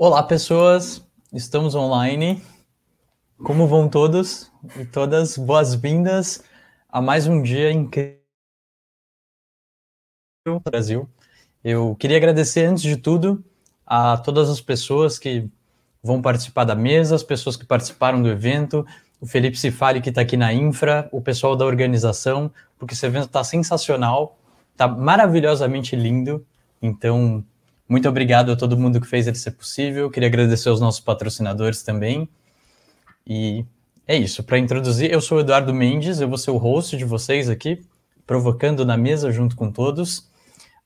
Olá, pessoas! Estamos online. Como vão todos e todas? Boas-vindas a mais um dia incrível no Brasil. Eu queria agradecer, antes de tudo, a todas as pessoas que vão participar da mesa, as pessoas que participaram do evento, o Felipe Cifali, que está aqui na Infra, o pessoal da organização, porque esse evento está sensacional, está maravilhosamente lindo. Então, muito obrigado a todo mundo que fez ele ser possível. Queria agradecer aos nossos patrocinadores também. E é isso. Para introduzir, eu sou o Eduardo Mendes, eu vou ser o host de vocês aqui, provocando na mesa junto com todos.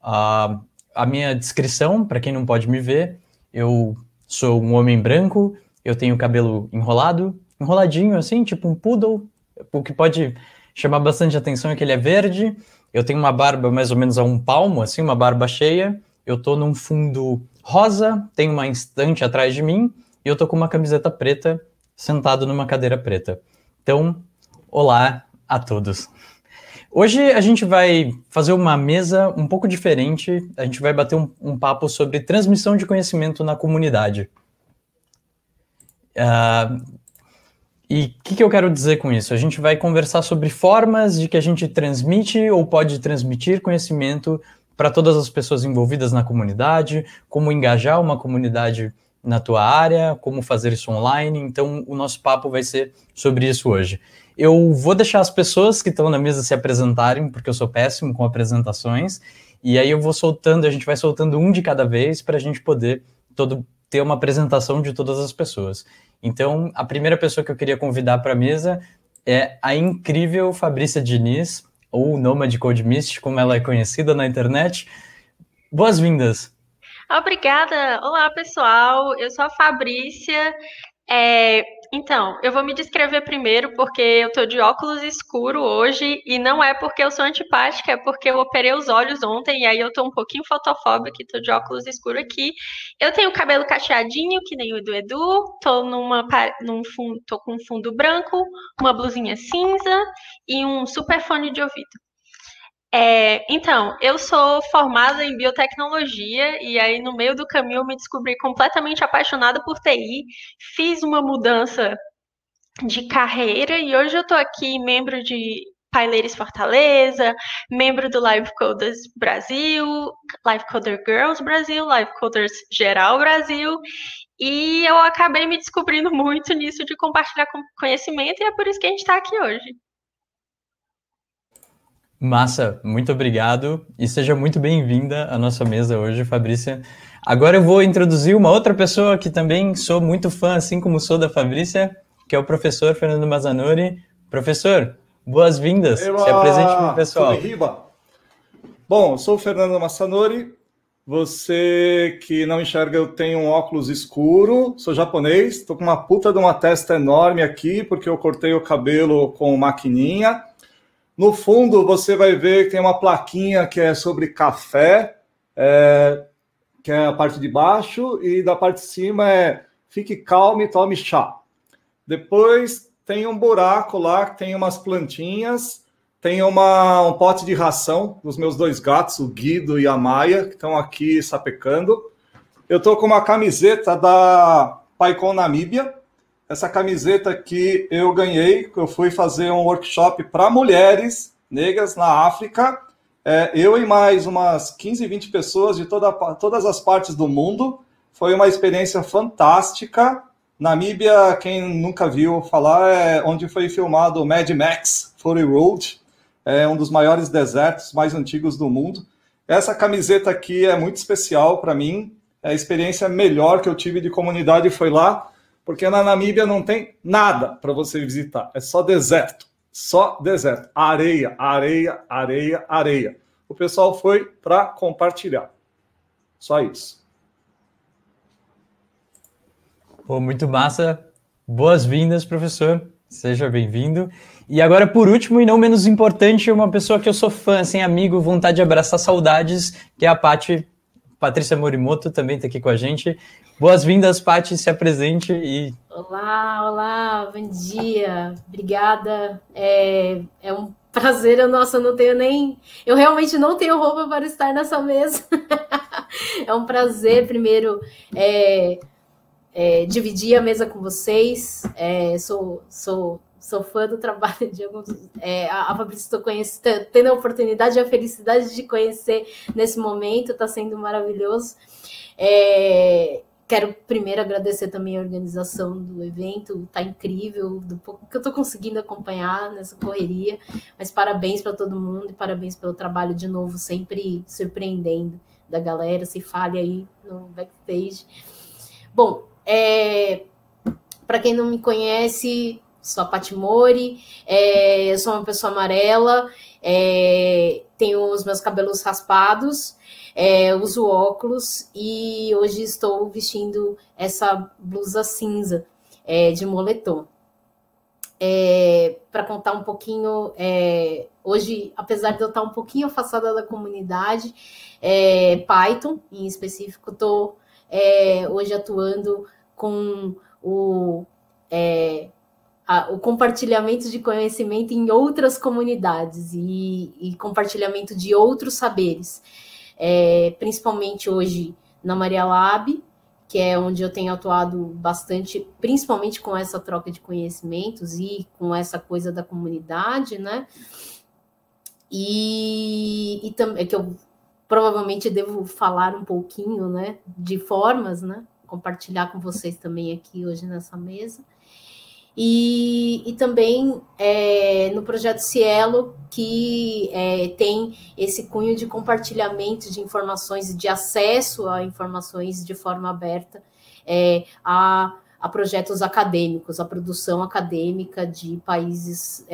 A minha descrição, para quem não pode me ver, eu sou um homem branco, eu tenho cabelo enroladinho assim, tipo um poodle. O que pode chamar bastante atenção é que ele é verde. Eu tenho uma barba mais ou menos a um palmo, assim, uma barba cheia. Eu tô num fundo rosa, tem uma estante atrás de mim, e eu tô com uma camiseta preta, sentado numa cadeira preta. Então, olá a todos. Hoje a gente vai fazer uma mesa um pouco diferente, a gente vai bater um papo sobre transmissão de conhecimento na comunidade. E o que eu quero dizer com isso? A gente vai conversar sobre formas de que a gente transmite ou pode transmitir conhecimento para todas as pessoas envolvidas na comunidade, como engajar uma comunidade na tua área, como fazer isso online. Então, o nosso papo vai ser sobre isso hoje. Eu vou deixar as pessoas que estão na mesa se apresentarem, porque eu sou péssimo com apresentações, e aí eu vou soltando, a gente vai soltando um de cada vez para a gente poder ter uma apresentação de todas as pessoas. Então, a primeira pessoa que eu queria convidar para a mesa é a incrível Fabrícia Diniz, ou Nomad Code Mist, como ela é conhecida na internet. Boas-vindas! Obrigada! Olá, pessoal! Eu sou a Fabrícia. Então, eu vou me descrever primeiro porque eu tô de óculos escuro hoje e não é porque eu sou antipática, é porque eu operei os olhos ontem e aí eu tô um pouquinho fotofóbica e tô de óculos escuro aqui. Eu tenho cabelo cacheadinho, que nem o do Edu, tô com um fundo branco, uma blusinha cinza e um super fone de ouvido. Então, eu sou formada em biotecnologia e aí no meio do caminho eu me descobri completamente apaixonada por TI, fiz uma mudança de carreira e hoje eu estou aqui membro de Paileiros Fortaleza, membro do Live Coders Brasil, Live Coder Girls Brasil, Live Coders Geral Brasil, e eu acabei me descobrindo muito nisso de compartilhar conhecimento e é por isso que a gente está aqui hoje. Massa, muito obrigado e seja muito bem-vinda à nossa mesa hoje, Fabrícia. Agora eu vou introduzir uma outra pessoa que também sou muito fã, assim como sou da Fabrícia, que é o professor Fernando Mazzanori. Professor, boas-vindas. Se apresente para o pessoal. Riba. Bom, eu sou o Fernando Mazzanori. Você que não enxerga, eu tenho um óculos escuro, sou japonês, estou com uma puta de uma testa enorme aqui, porque eu cortei o cabelo com maquininha. No fundo, você vai ver que tem uma plaquinha que é sobre café, que é a parte de baixo, e da parte de cima é fique calmo e tome chá. Depois tem um buraco lá, que tem umas plantinhas, tem um pote de ração dos meus dois gatos, o Guido e a Maia, que estão aqui sapecando. Eu estou com uma camiseta da PyCon Namíbia. Essa camiseta aqui eu ganhei, eu fui fazer um workshop para mulheres negras na África. Eu e mais umas 15, 20 pessoas de todas as partes do mundo. Foi uma experiência fantástica. Namíbia, quem nunca viu falar, é onde foi filmado o Mad Max Fury Road. É um dos maiores desertos mais antigos do mundo. Essa camiseta aqui é muito especial para mim. A experiência melhor que eu tive de comunidade foi lá, porque na Namíbia não tem nada para você visitar. É só deserto. Só deserto. Areia, areia, areia, areia. O pessoal foi para compartilhar. Só isso. Pô, muito massa. Boas-vindas, professor. Seja bem-vindo. E agora, por último, e não menos importante, uma pessoa que eu sou fã, assim, amigo, vontade de abraçar saudades, que é a Patrícia Morimoto, também está aqui com a gente. Boas-vindas, Paty, se apresente e... Olá, bom dia, obrigada, é um prazer, eu não tenho nem, eu realmente não tenho roupa para estar nessa mesa, é um prazer, primeiro, dividir a mesa com vocês. Sou fã do trabalho de alguns. A Fabrícia, estou tendo a oportunidade e a felicidade de conhecer nesse momento, está sendo maravilhoso. Quero primeiro agradecer também a organização do evento, está incrível, do pouco que eu estou conseguindo acompanhar nessa correria, mas parabéns para todo mundo e parabéns pelo trabalho de novo, sempre surpreendendo da galera, se fale aí no backstage. Bom, para quem não me conhece, sou a Paty Mori, eu sou uma pessoa amarela, tenho os meus cabelos raspados, uso óculos e hoje estou vestindo essa blusa cinza de moletom. Para contar um pouquinho, hoje, apesar de eu estar um pouquinho afastada da comunidade, Python, em específico, estou hoje atuando com o compartilhamento de conhecimento em outras comunidades e compartilhamento de outros saberes. Principalmente hoje na Maria Lab, que é onde eu tenho atuado bastante, principalmente com essa troca de conhecimentos e com essa coisa da comunidade, né? E também que eu provavelmente devo falar um pouquinho, né, de formas, né? Compartilhar com vocês também aqui hoje nessa mesa. E também no projeto Cielo, que tem esse cunho de compartilhamento de informações e de acesso a informações de forma aberta a projetos acadêmicos, a produção acadêmica de países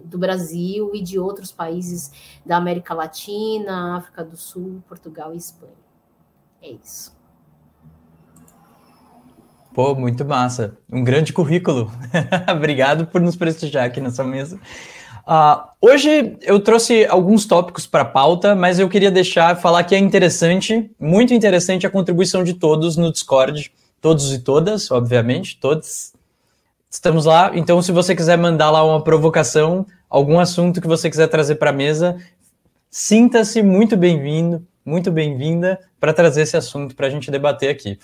do Brasil e de outros países da América Latina, África do Sul, Portugal e Espanha. É isso. Pô, muito massa. Um grande currículo. Obrigado por nos prestigiar aqui nessa mesa. Hoje eu trouxe alguns tópicos para a pauta, mas eu queria falar que é interessante, muito interessante a contribuição de todos no Discord. Todos e todas, obviamente, todos. Estamos lá, então se você quiser mandar lá uma provocação, algum assunto que você quiser trazer para a mesa, sinta-se muito bem-vindo, muito bem-vinda para trazer esse assunto para a gente debater aqui.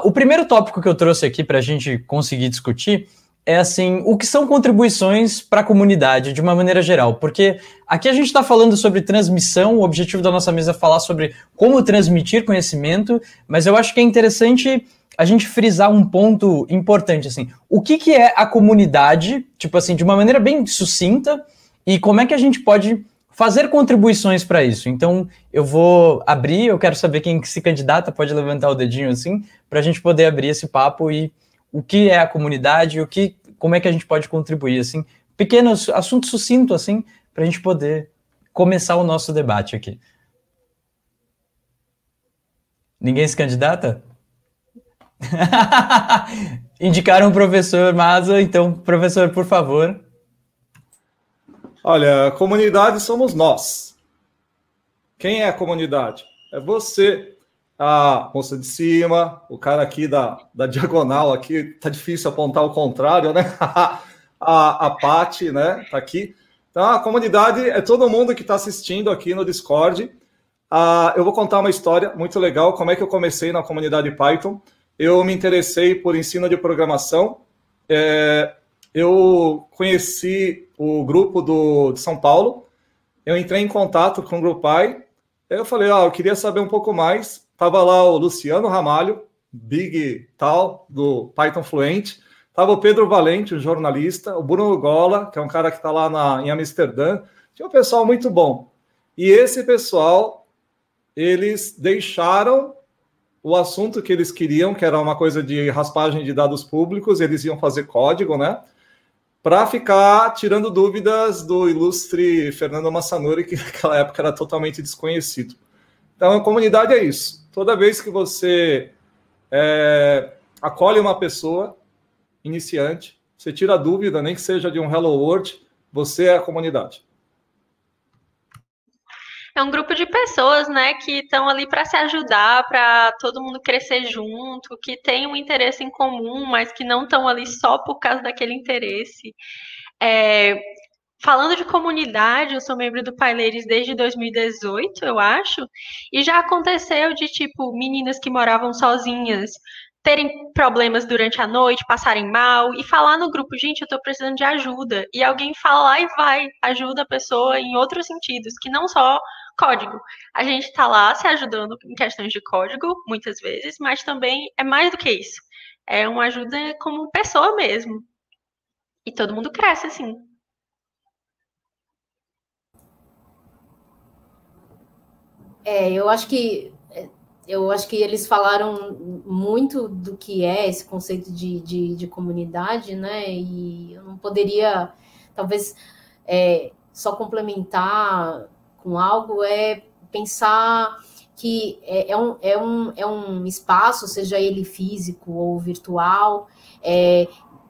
O primeiro tópico que eu trouxe aqui para a gente conseguir discutir é assim, o que são contribuições para a comunidade de uma maneira geral, porque aqui a gente está falando sobre transmissão, o objetivo da nossa mesa é falar sobre como transmitir conhecimento, mas eu acho que é interessante a gente frisar um ponto importante, assim, o que é a comunidade, tipo assim, de uma maneira bem sucinta, e como é que a gente pode fazer contribuições para isso. Então, eu vou abrir, eu quero saber quem se candidata, pode levantar o dedinho assim, para a gente poder abrir esse papo e o que é a comunidade, como é que a gente pode contribuir, assim, pequenos assuntos sucintos, assim, para a gente poder começar o nosso debate aqui. Ninguém se candidata? Indicaram o professor Maza, então, professor, por favor. Olha, a comunidade somos nós. Quem é a comunidade? É você, a moça de cima, o cara aqui da diagonal, aqui tá difícil apontar o contrário, né? a Paty, né? Tá aqui. Então, a comunidade é todo mundo que está assistindo aqui no Discord. Eu vou contar uma história muito legal, como é que eu comecei na comunidade Python. Eu me interessei por ensino de programação. Eu conheci o grupo de São Paulo, eu entrei em contato com o GrooPy, eu falei, eu queria saber um pouco mais, estava lá o Luciano Ramalho, Big Tal, do Python Fluente, estava o Pedro Valente, um jornalista, o Bruno Gola, que é um cara que está lá em Amsterdã, tinha um pessoal muito bom, e esse pessoal, eles deixaram o assunto que eles queriam, que era uma coisa de raspagem de dados públicos, eles iam fazer código, né? Para ficar tirando dúvidas do ilustre Fernando Massanori, que naquela época era totalmente desconhecido. Então, a comunidade é isso. Toda vez que você acolhe uma pessoa iniciante, você tira a dúvida, nem que seja de um Hello World, você é a comunidade. É um grupo de pessoas, né, que estão ali para se ajudar, para todo mundo crescer junto, que tem um interesse em comum, mas que não estão ali só por causa daquele interesse. Falando de comunidade, eu sou membro do Paileiros desde 2018, eu acho, e já aconteceu de, tipo, meninas que moravam sozinhas terem problemas durante a noite, passarem mal, e falar no grupo, gente, eu tô precisando de ajuda. E alguém fala lá e vai, ajuda a pessoa em outros sentidos, que não só código. A gente tá lá se ajudando em questões de código, muitas vezes, mas também é mais do que isso. É uma ajuda como pessoa mesmo. E todo mundo cresce, assim. Eu acho que eles falaram muito do que é esse conceito de comunidade, né? E eu não poderia, talvez, só complementar com algo, pensar que é um espaço, seja ele físico ou virtual,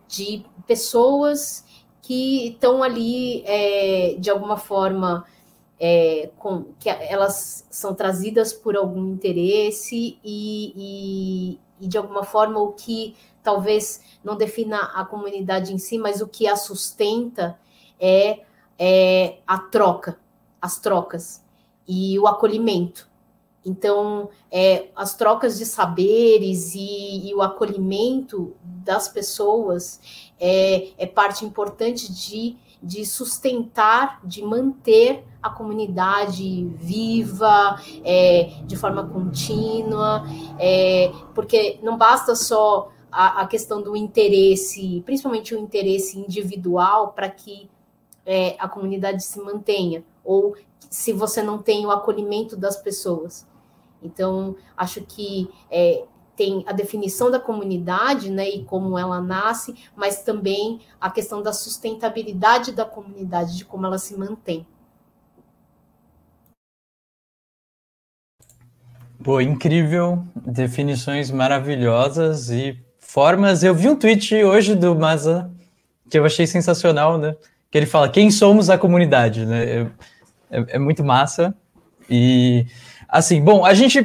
de pessoas que estão ali, de alguma forma, que elas são trazidas por algum interesse e de alguma forma o que talvez não defina a comunidade em si, mas o que a sustenta é as trocas e o acolhimento. Então, as trocas de saberes e o acolhimento das pessoas é parte importante de sustentar, de manter a comunidade viva, de forma contínua, porque não basta só a questão do interesse, principalmente o interesse individual, para que a comunidade se mantenha, ou se você não tem o acolhimento das pessoas. Então, acho que tem a definição da comunidade, né, e como ela nasce, mas também a questão da sustentabilidade da comunidade, de como ela se mantém. Pô, incrível, definições maravilhosas e formas. Eu vi um tweet hoje do Maza que eu achei sensacional, né? Que ele fala, quem somos a comunidade, né? É muito massa. E, assim, bom, a gente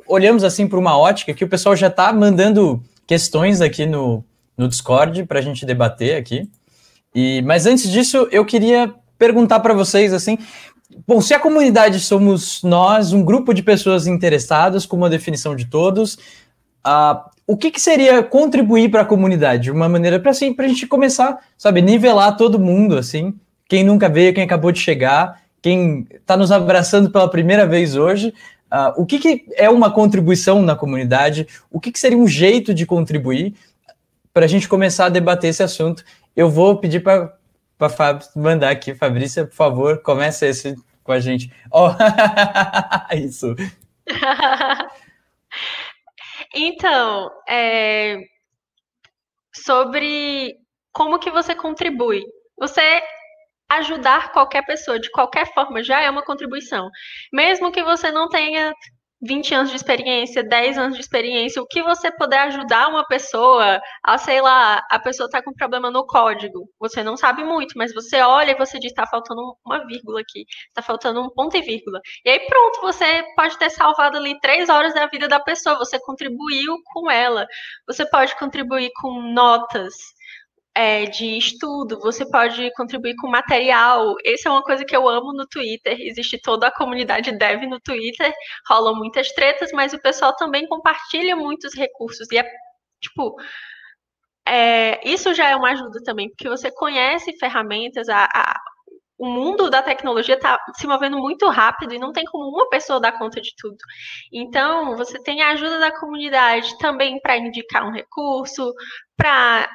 olhamos assim para uma ótica que o pessoal já está mandando questões aqui no Discord para a gente debater aqui. Mas antes disso, eu queria perguntar para vocês, assim, bom, se a comunidade somos nós, um grupo de pessoas interessadas, com uma definição de todos, o que seria contribuir para a comunidade? Uma maneira para a gente começar, sabe, nivelar todo mundo, assim, quem nunca veio, quem acabou de chegar, quem está nos abraçando pela primeira vez hoje, o que é uma contribuição na comunidade? O que seria um jeito de contribuir para a gente começar a debater esse assunto? Eu vou pedir para mandar aqui, Fabrícia, por favor, comece esse com a gente. Isso. Então, sobre como que você contribui. Você ajudar qualquer pessoa de qualquer forma já é uma contribuição. Mesmo que você não tenha 20 anos de experiência, 10 anos de experiência, o que você puder ajudar uma pessoa, sei lá, a pessoa está com problema no código, você não sabe muito, mas você olha e você diz, está faltando uma vírgula aqui, está faltando um ponto e vírgula. E aí pronto, você pode ter salvado ali 3 horas da vida da pessoa, você contribuiu com ela. Você pode contribuir com notas, de estudo, você pode contribuir com material. Essa é uma coisa que eu amo no Twitter. Existe toda a comunidade dev no Twitter, rolam muitas tretas, mas o pessoal também compartilha muitos recursos. E isso já é uma ajuda também, porque você conhece ferramentas, o mundo da tecnologia está se movendo muito rápido e não tem como uma pessoa dar conta de tudo. Então, você tem a ajuda da comunidade também para indicar um recurso, para,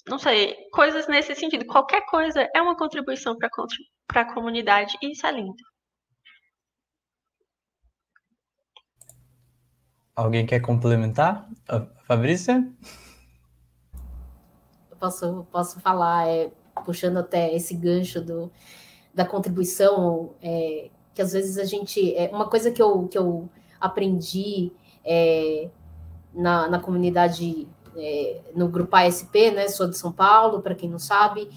não sei, coisas nesse sentido. Qualquer coisa é uma contribuição para a comunidade e isso é lindo. Alguém quer complementar? Fabrícia? Eu posso falar, puxando até esse gancho da contribuição, que às vezes a gente... uma coisa que eu aprendi na comunidade, no Grupo ASP, né? Sou de São Paulo, para quem não sabe,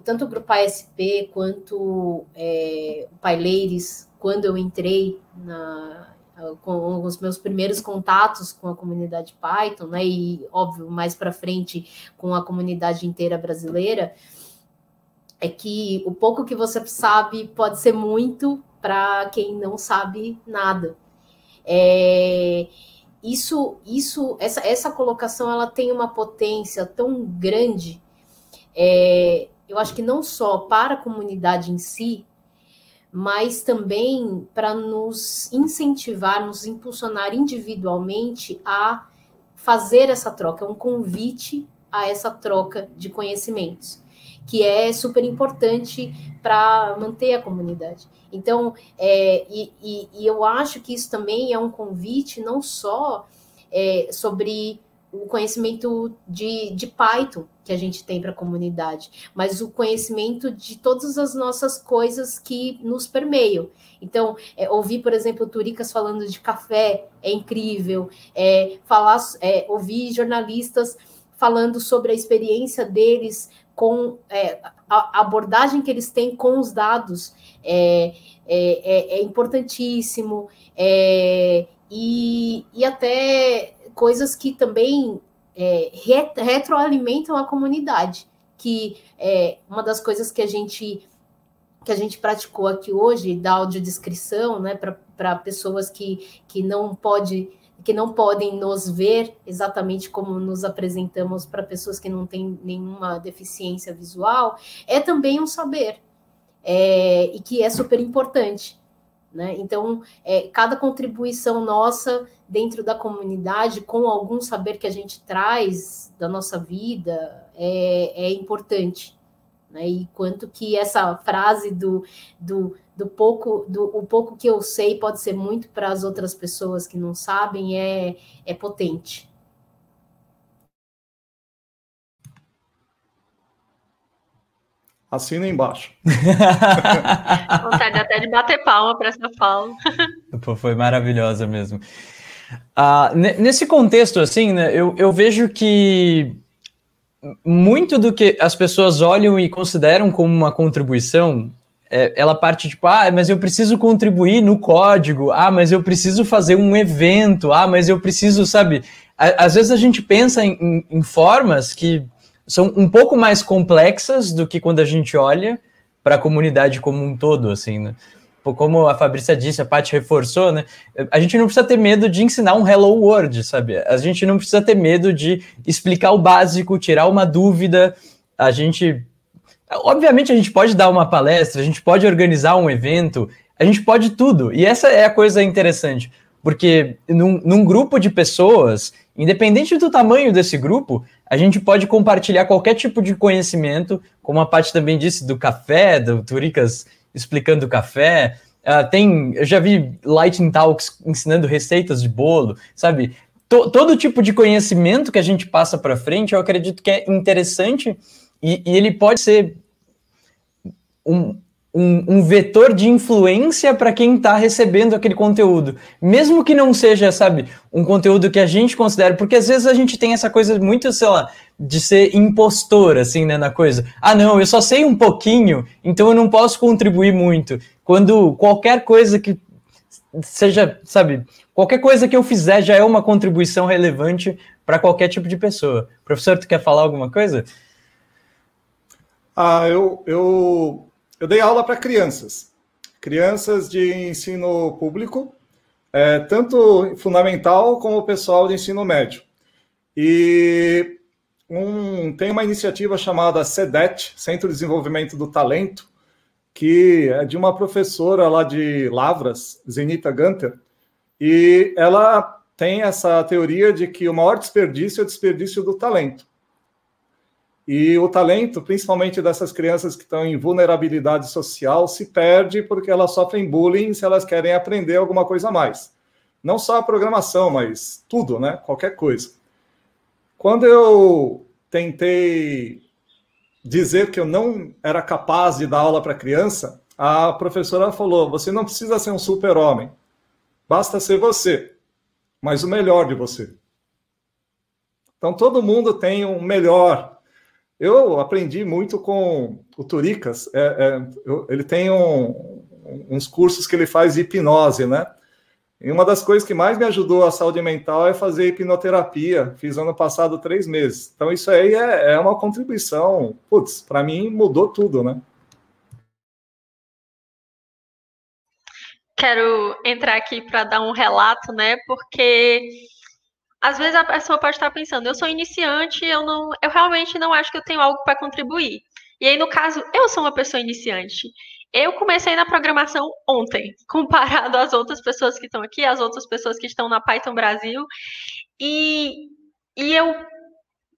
tanto o Grupo ASP quanto o PyLadies, quando eu entrei com os meus primeiros contatos com a comunidade Python, né, e, óbvio, mais para frente com a comunidade inteira brasileira, é que o pouco que você sabe pode ser muito para quem não sabe nada. Essa colocação ela tem uma potência tão grande, eu acho que não só para a comunidade em si, mas também para nos incentivar, nos impulsionar individualmente a fazer essa troca, é um convite a essa troca de conhecimentos, que é super importante para manter a comunidade. Então, eu acho que isso também é um convite não só sobre o conhecimento de Python que a gente tem para a comunidade, mas o conhecimento de todas as nossas coisas que nos permeiam. Então, ouvir, por exemplo, Turicas falando de café é incrível, ouvir jornalistas falando sobre a experiência deles com a abordagem que eles têm com os dados é importantíssimo, e até coisas que também retroalimentam a comunidade, que uma das coisas que a gente praticou aqui hoje, da audiodescrição, né, para pessoas que não podem nos ver exatamente como nos apresentamos para pessoas que não têm nenhuma deficiência visual, é também um saber, e que é super importante, né? Então, cada contribuição nossa dentro da comunidade, com algum saber que a gente traz da nossa vida, é importante, né? E quanto que essa frase o pouco que eu sei pode ser muito para as outras pessoas que não sabem, é potente. Assina embaixo. Vontade até de bater palma para essa fala. Pô, foi maravilhosa mesmo. Nesse contexto, assim, né, eu vejo que muito do que as pessoas olham e consideram como uma contribuição, ela parte tipo, mas eu preciso contribuir no código, mas eu preciso fazer um evento, mas eu preciso, sabe? Às vezes a gente pensa em formas que são um pouco mais complexas do que quando a gente olha para a comunidade como um todo, assim, né? Como a Fabrícia disse, a Paty reforçou, né? A gente não precisa ter medo de ensinar um Hello World, sabe? A gente não precisa ter medo de explicar o básico, tirar uma dúvida. Obviamente, a gente pode dar uma palestra, a gente pode organizar um evento, a gente pode tudo. E essa é a coisa interessante, porque num grupo de pessoas, independente do tamanho desse grupo, a gente pode compartilhar qualquer tipo de conhecimento, como a Paty também disse, do café, do Turicas explicando o café. Eu já vi Lightning Talks ensinando receitas de bolo, sabe? Todo tipo de conhecimento que a gente passa para frente, eu acredito que é interessante e ele pode ser um vetor de influência para quem está recebendo aquele conteúdo, mesmo que não seja, sabe, um conteúdo que a gente considera, porque às vezes a gente tem essa coisa muito, sei lá, de ser impostor, assim, né, na coisa. Não, eu só sei um pouquinho, então eu não posso contribuir muito. Quando qualquer coisa que seja, sabe, qualquer coisa que eu fizer já é uma contribuição relevante para qualquer tipo de pessoa. Professor, tu quer falar alguma coisa? Eu dei aula para crianças de ensino público, tanto fundamental como o pessoal de ensino médio. E tem uma iniciativa chamada CEDET, Centro de Desenvolvimento do Talento, que é de uma professora lá de Lavras, Zenita Gunter, e ela tem essa teoria de que o maior desperdício é o desperdício do talento. E o talento, principalmente dessas crianças que estão em vulnerabilidade social, se perde porque elas sofrem bullying se elas querem aprender alguma coisa a mais. Não só a programação, mas tudo, né? Qualquer coisa. Quando eu tentei dizer que eu não era capaz de dar aula para criança, a professora falou: você não precisa ser um super-homem, basta ser você, mas o melhor de você. Então todo mundo tem um melhor. Eu aprendi muito com o Turicas, ele tem uns cursos que ele faz de hipnose, né? E uma das coisas que mais me ajudou a saúde mental é fazer hipnoterapia. Fiz ano passado 3 meses. Então isso aí é uma contribuição. Putz, para mim mudou tudo, né? quero entrar aqui para dar um relato, né? Porque às vezes a pessoa pode estar pensando, eu sou iniciante, eu realmente não acho que eu tenho algo para contribuir. E aí, no caso, eu sou uma pessoa iniciante. Eu comecei na programação ontem, comparado às outras pessoas que estão aqui, às outras pessoas que estão na Python Brasil. E eu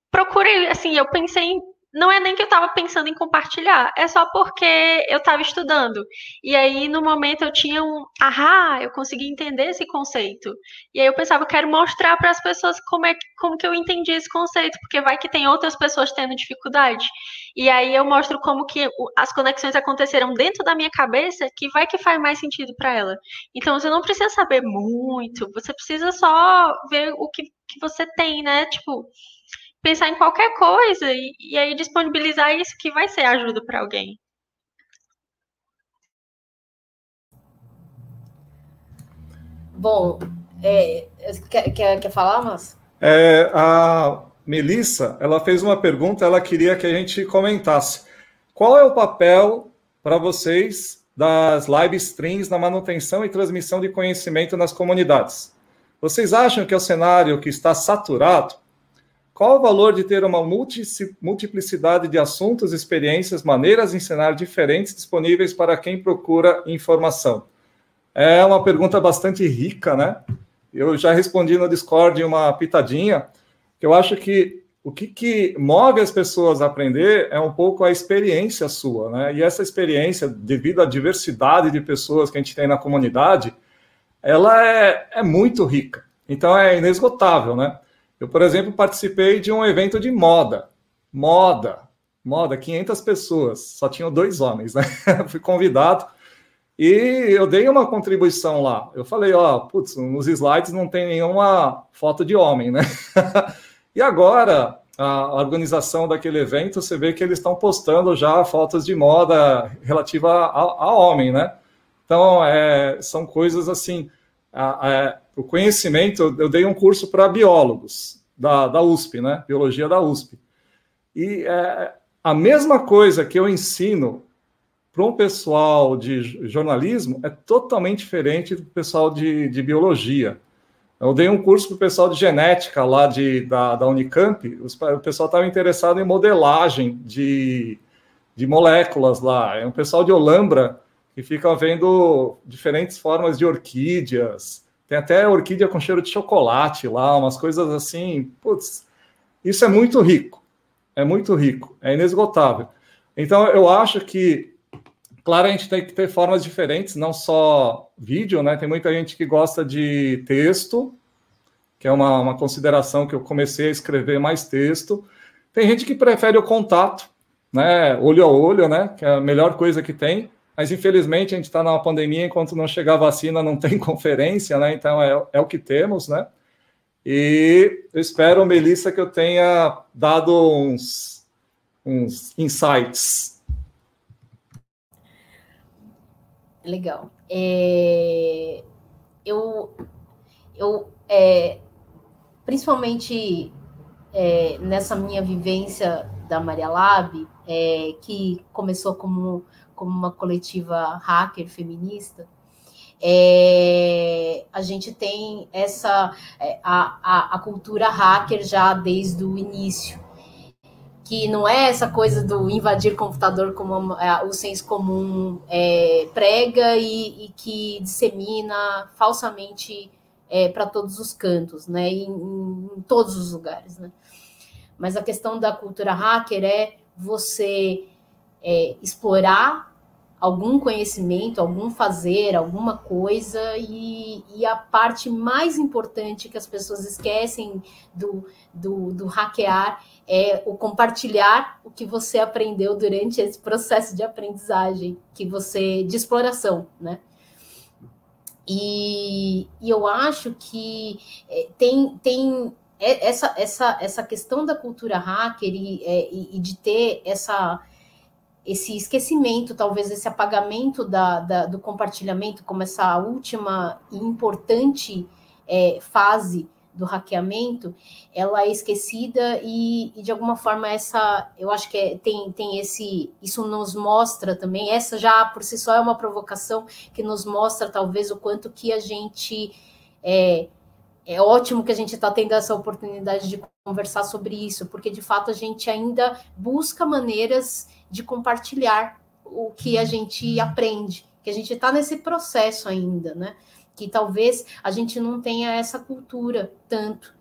procurei, assim, eu pensei, não é nem que eu estava pensando em compartilhar, é só porque eu estava estudando. E aí, no momento, eu tinha eu consegui entender esse conceito. E aí eu pensava, eu quero mostrar para as pessoas como que eu entendi esse conceito, porque vai que tem outras pessoas tendo dificuldade. E aí eu mostro como que as conexões aconteceram dentro da minha cabeça, que vai que faz mais sentido para ela. Então, você não precisa saber muito, você precisa só ver o que você tem, né? Tipo, pensar em qualquer coisa e aí disponibilizar isso que vai ser ajuda para alguém. Bom, quer falar, Márcio? A Melissa, ela fez uma pergunta, ela queria que a gente comentasse. Qual é o papel para vocês das live streams na manutenção e transmissão de conhecimento nas comunidades? Vocês acham que é o cenário que está saturado? Qual o valor de ter uma multiplicidade de assuntos, experiências, maneiras de ensinar diferentes disponíveis para quem procura informação? É uma pergunta bastante rica, né? Eu já respondi no Discord uma pitadinha, que eu acho que o que move as pessoas a aprender é um pouco a experiência sua, né? E essa experiência, devido à diversidade de pessoas que a gente tem na comunidade, ela é muito rica. Então, é inesgotável, né? Eu, por exemplo, participei de um evento de moda, 500 pessoas, só tinham 2 homens, né? Fui convidado e eu dei uma contribuição lá. Eu falei, nos slides não tem nenhuma foto de homem, né? E agora, a organização daquele evento, você vê que eles estão postando já fotos de moda relativa a homem, né? Então, são coisas assim... o conhecimento, eu dei um curso para biólogos da USP, né? Biologia da USP. E a mesma coisa que eu ensino para um pessoal de jornalismo é totalmente diferente do pessoal de biologia. Eu dei um curso para o pessoal de genética lá da Unicamp, o pessoal estava interessado em modelagem de moléculas lá. É um pessoal de Olambra que fica vendo diferentes formas de orquídeas. Tem até orquídea com cheiro de chocolate lá, umas coisas assim. Putz, isso é muito rico, é inesgotável. Então, eu acho que, claro, a gente tem que ter formas diferentes, não só vídeo, né? Tem muita gente que gosta de texto, que é uma consideração que eu comecei a escrever mais texto. Tem gente que prefere o contato, né? Olho a olho, né? Que é a melhor coisa que tem. Mas, infelizmente, a gente está numa pandemia, enquanto não chegar a vacina, não tem conferência, né? Então, é o que temos, né? E eu espero, Melissa, que eu tenha dado uns insights. Legal. Principalmente nessa minha vivência da Maria Lab, que começou como uma coletiva hacker feminista, a gente tem a cultura hacker já desde o início, que não é essa coisa do invadir computador como o senso comum prega e que dissemina falsamente para todos os cantos, né, em todos os lugares, né? Mas a questão da cultura hacker é você explorar algum conhecimento, algum fazer, alguma coisa, e a parte mais importante que as pessoas esquecem do hackear é o compartilhar o que você aprendeu durante esse processo de aprendizagem, de exploração, né? E eu acho que tem essa questão da cultura hacker e de ter esse esquecimento, talvez esse apagamento do compartilhamento como essa última e importante fase do hackeamento, ela é esquecida e de alguma forma eu acho que tem isso nos mostra também, essa já por si só é uma provocação que nos mostra talvez o quanto que a gente é ótimo que a gente está tendo essa oportunidade de conversar sobre isso, porque de fato a gente ainda busca maneiras de compartilhar o que a gente aprende, que a gente está nesse processo ainda, né? Que talvez a gente não tenha essa cultura tanto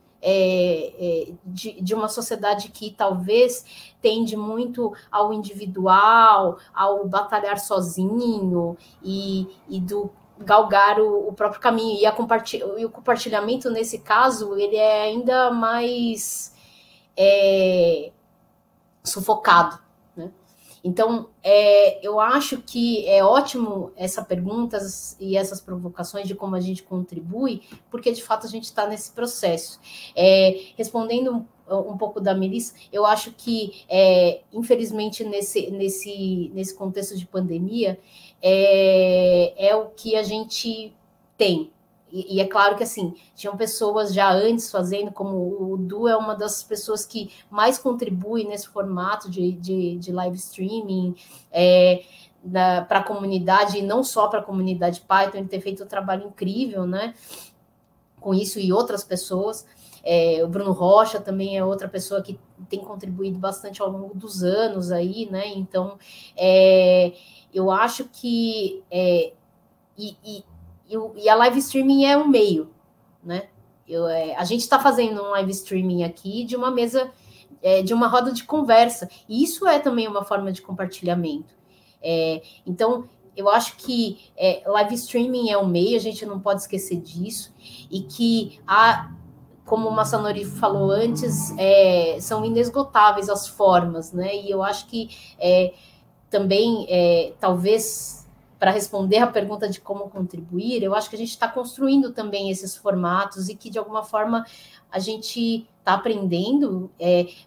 de uma sociedade que talvez tende muito ao individual, ao batalhar sozinho e do galgar o próprio caminho. E o compartilhamento, nesse caso, ele é ainda mais sufocado, né? Então, eu acho que é ótimo essa pergunta e essas provocações de como a gente contribui, porque, de fato, a gente está nesse processo. Respondendo um pouco da Melissa, eu acho que, infelizmente, nesse contexto de pandemia, é o que a gente tem. E é claro que, assim, tinham pessoas já antes fazendo, como o Du é uma das pessoas que mais contribui nesse formato de live streaming para a comunidade, e não só para a comunidade Python, ele tem feito um trabalho incrível, né, com isso e outras pessoas. O Bruno Rocha também é outra pessoa que tem contribuído bastante ao longo dos anos aí, né, então eu acho que e a live streaming é um meio, né? A gente está fazendo um live streaming aqui de uma mesa, de uma roda de conversa, e isso é também uma forma de compartilhamento. Então, eu acho que live streaming é um meio, a gente não pode esquecer disso, e que como o Masanori falou antes, são inesgotáveis as formas, né? E eu acho que também, talvez, para responder a pergunta de como contribuir, eu acho que a gente está construindo também esses formatos e que, de alguma forma, a gente está aprendendo.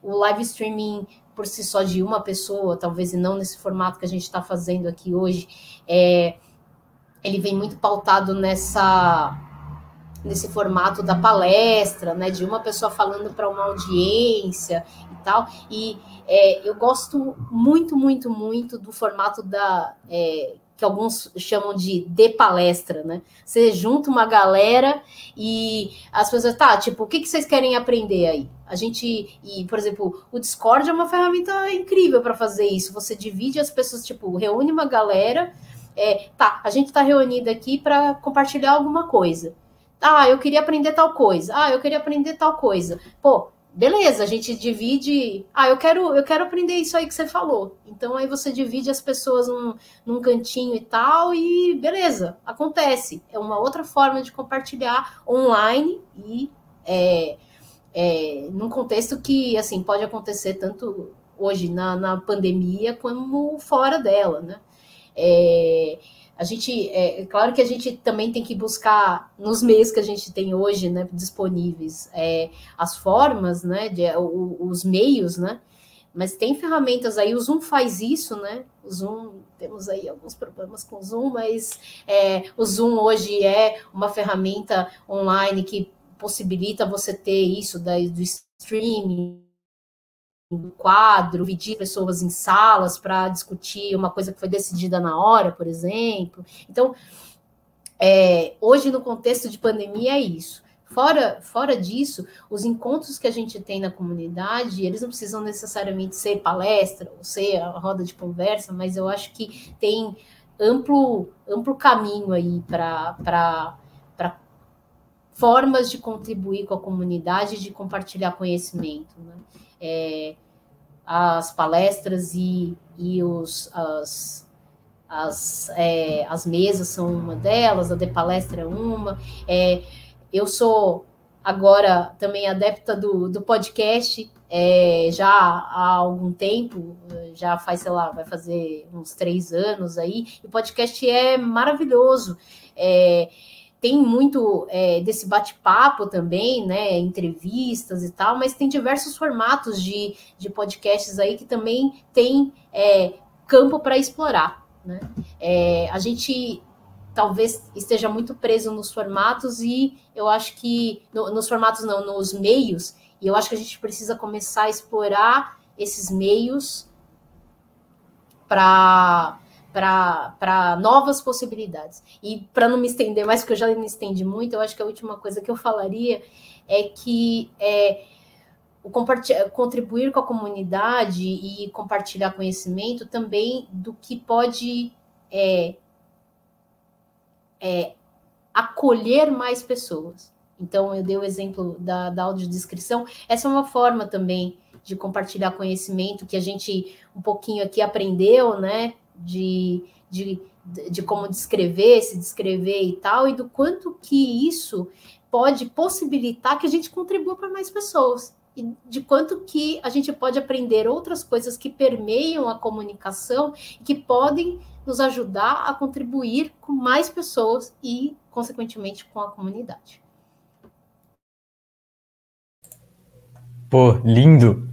O live streaming, por si só, de uma pessoa, talvez, e não nesse formato que a gente está fazendo aqui hoje, ele vem muito pautado nesse formato da palestra, né, de uma pessoa falando para uma audiência e tal, e eu gosto muito, muito, muito do formato que alguns chamam de palestra, né? Você junta uma galera e as pessoas, tipo, o que vocês querem aprender aí? Por exemplo, o Discord é uma ferramenta incrível para fazer isso. Você divide as pessoas, tipo, reúne uma galera, a gente está reunida aqui para compartilhar alguma coisa. Eu queria aprender tal coisa. Eu queria aprender tal coisa. Pô, beleza, a gente divide. Eu quero aprender isso aí que você falou. Então, aí você divide as pessoas num cantinho e tal, e beleza, acontece. É uma outra forma de compartilhar online e num contexto que, assim, pode acontecer tanto hoje na pandemia como fora dela, né? Claro que a gente também tem que buscar nos meios que a gente tem hoje, né, disponíveis, as formas, né, os meios, né, mas tem ferramentas aí, o Zoom faz isso, né, o Zoom, temos aí alguns problemas com o Zoom, mas o Zoom hoje é uma ferramenta online que possibilita você ter isso do streaming, do quadro, dividir pessoas em salas para discutir uma coisa que foi decidida na hora, por exemplo. Então, hoje, no contexto de pandemia, é isso. Fora disso, os encontros que a gente tem na comunidade, eles não precisam necessariamente ser palestra, ou ser a roda de conversa, mas eu acho que tem amplo caminho aí para formas de contribuir com a comunidade, de compartilhar conhecimento, né? As palestras e as mesas são uma delas, a de palestra é uma. Eu sou agora também adepta do podcast, já há algum tempo, já faz, sei lá, vai fazer uns 3 anos aí, e o podcast é maravilhoso. Tem muito desse bate-papo também, né, entrevistas e tal, mas tem diversos formatos de podcasts aí que também tem campo para explorar, né? A gente talvez esteja muito preso nos formatos, e eu acho que nos formatos não, nos meios, e eu acho que a gente precisa começar a explorar esses meios para novas possibilidades. E para não me estender mais, porque eu já me estendi muito, eu acho que a última coisa que eu falaria é que contribuir com a comunidade e compartilhar conhecimento também do que pode acolher mais pessoas. Então, eu dei o exemplo da audiodescrição. Essa é uma forma também de compartilhar conhecimento que a gente um pouquinho aqui aprendeu, né? De como descrever, se descrever e tal, e do quanto que isso pode possibilitar que a gente contribua para mais pessoas. E de quanto que a gente pode aprender outras coisas que permeiam a comunicação e que podem nos ajudar a contribuir com mais pessoas e, consequentemente, com a comunidade. Pô, lindo!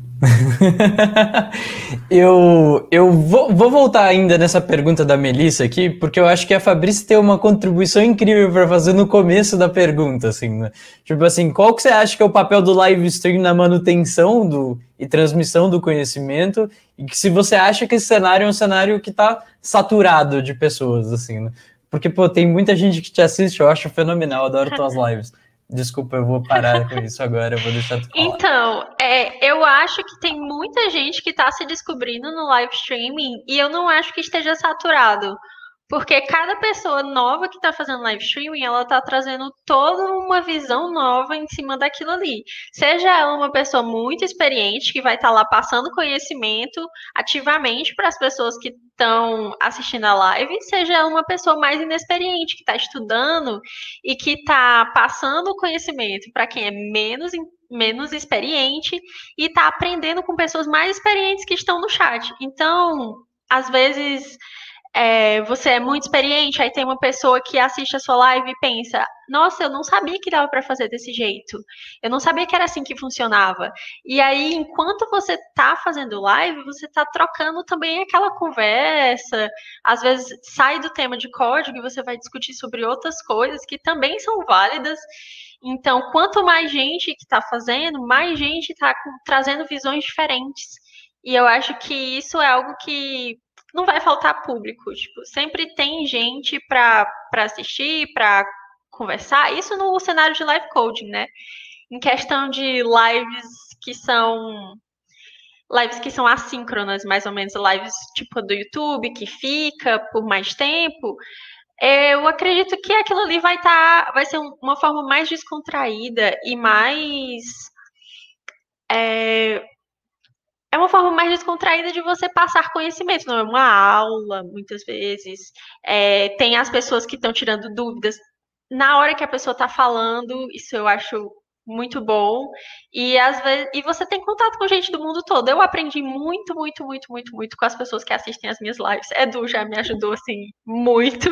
Eu vou voltar ainda nessa pergunta da Melissa aqui, porque eu acho que a Fabrícia tem uma contribuição incrível para fazer no começo da pergunta, assim, né? Tipo assim, qual que você acha que é o papel do live stream na manutenção e transmissão do conhecimento, e que se você acha que esse cenário é um cenário que está saturado de pessoas, assim, né? Porque, pô, tem muita gente que te assiste, eu acho fenomenal, adoro tuas lives. Desculpa, eu vou parar com isso agora, eu vou deixar tu falar. Então, eu acho que tem muita gente que está se descobrindo no live streaming e eu não acho que esteja saturado. Porque cada pessoa nova que está fazendo live streaming, ela está trazendo toda uma visão nova em cima daquilo ali. Seja ela uma pessoa muito experiente, que vai estar lá passando conhecimento ativamente para as pessoas que estão assistindo a live, seja ela uma pessoa mais inexperiente, que está estudando e que está passando conhecimento para quem é menos experiente e está aprendendo com pessoas mais experientes que estão no chat. Então, às vezes... você é muito experiente, aí tem uma pessoa que assiste a sua live e pensa, nossa, eu não sabia que dava para fazer desse jeito, eu não sabia que era assim que funcionava. E aí, enquanto você está fazendo live, você está trocando também aquela conversa, às vezes sai do tema de código e você vai discutir sobre outras coisas que também são válidas. Então, quanto mais gente que está fazendo, mais gente está trazendo visões diferentes. E eu acho que isso é algo que não vai faltar público, tipo, sempre tem gente para assistir, para conversar, isso no cenário de live coding, né? Em questão de lives que são assíncronas, mais ou menos, lives tipo do YouTube, que fica por mais tempo, eu acredito que aquilo ali vai ser uma forma mais descontraída e mais... É uma forma mais descontraída de você passar conhecimento, não é uma aula, muitas vezes. Tem as pessoas que estão tirando dúvidas na hora que a pessoa está falando, isso eu acho muito bom. E às vezes, você tem contato com gente do mundo todo. Eu aprendi muito, muito, muito, muito, muito com as pessoas que assistem as minhas lives. Edu já me ajudou, assim, muito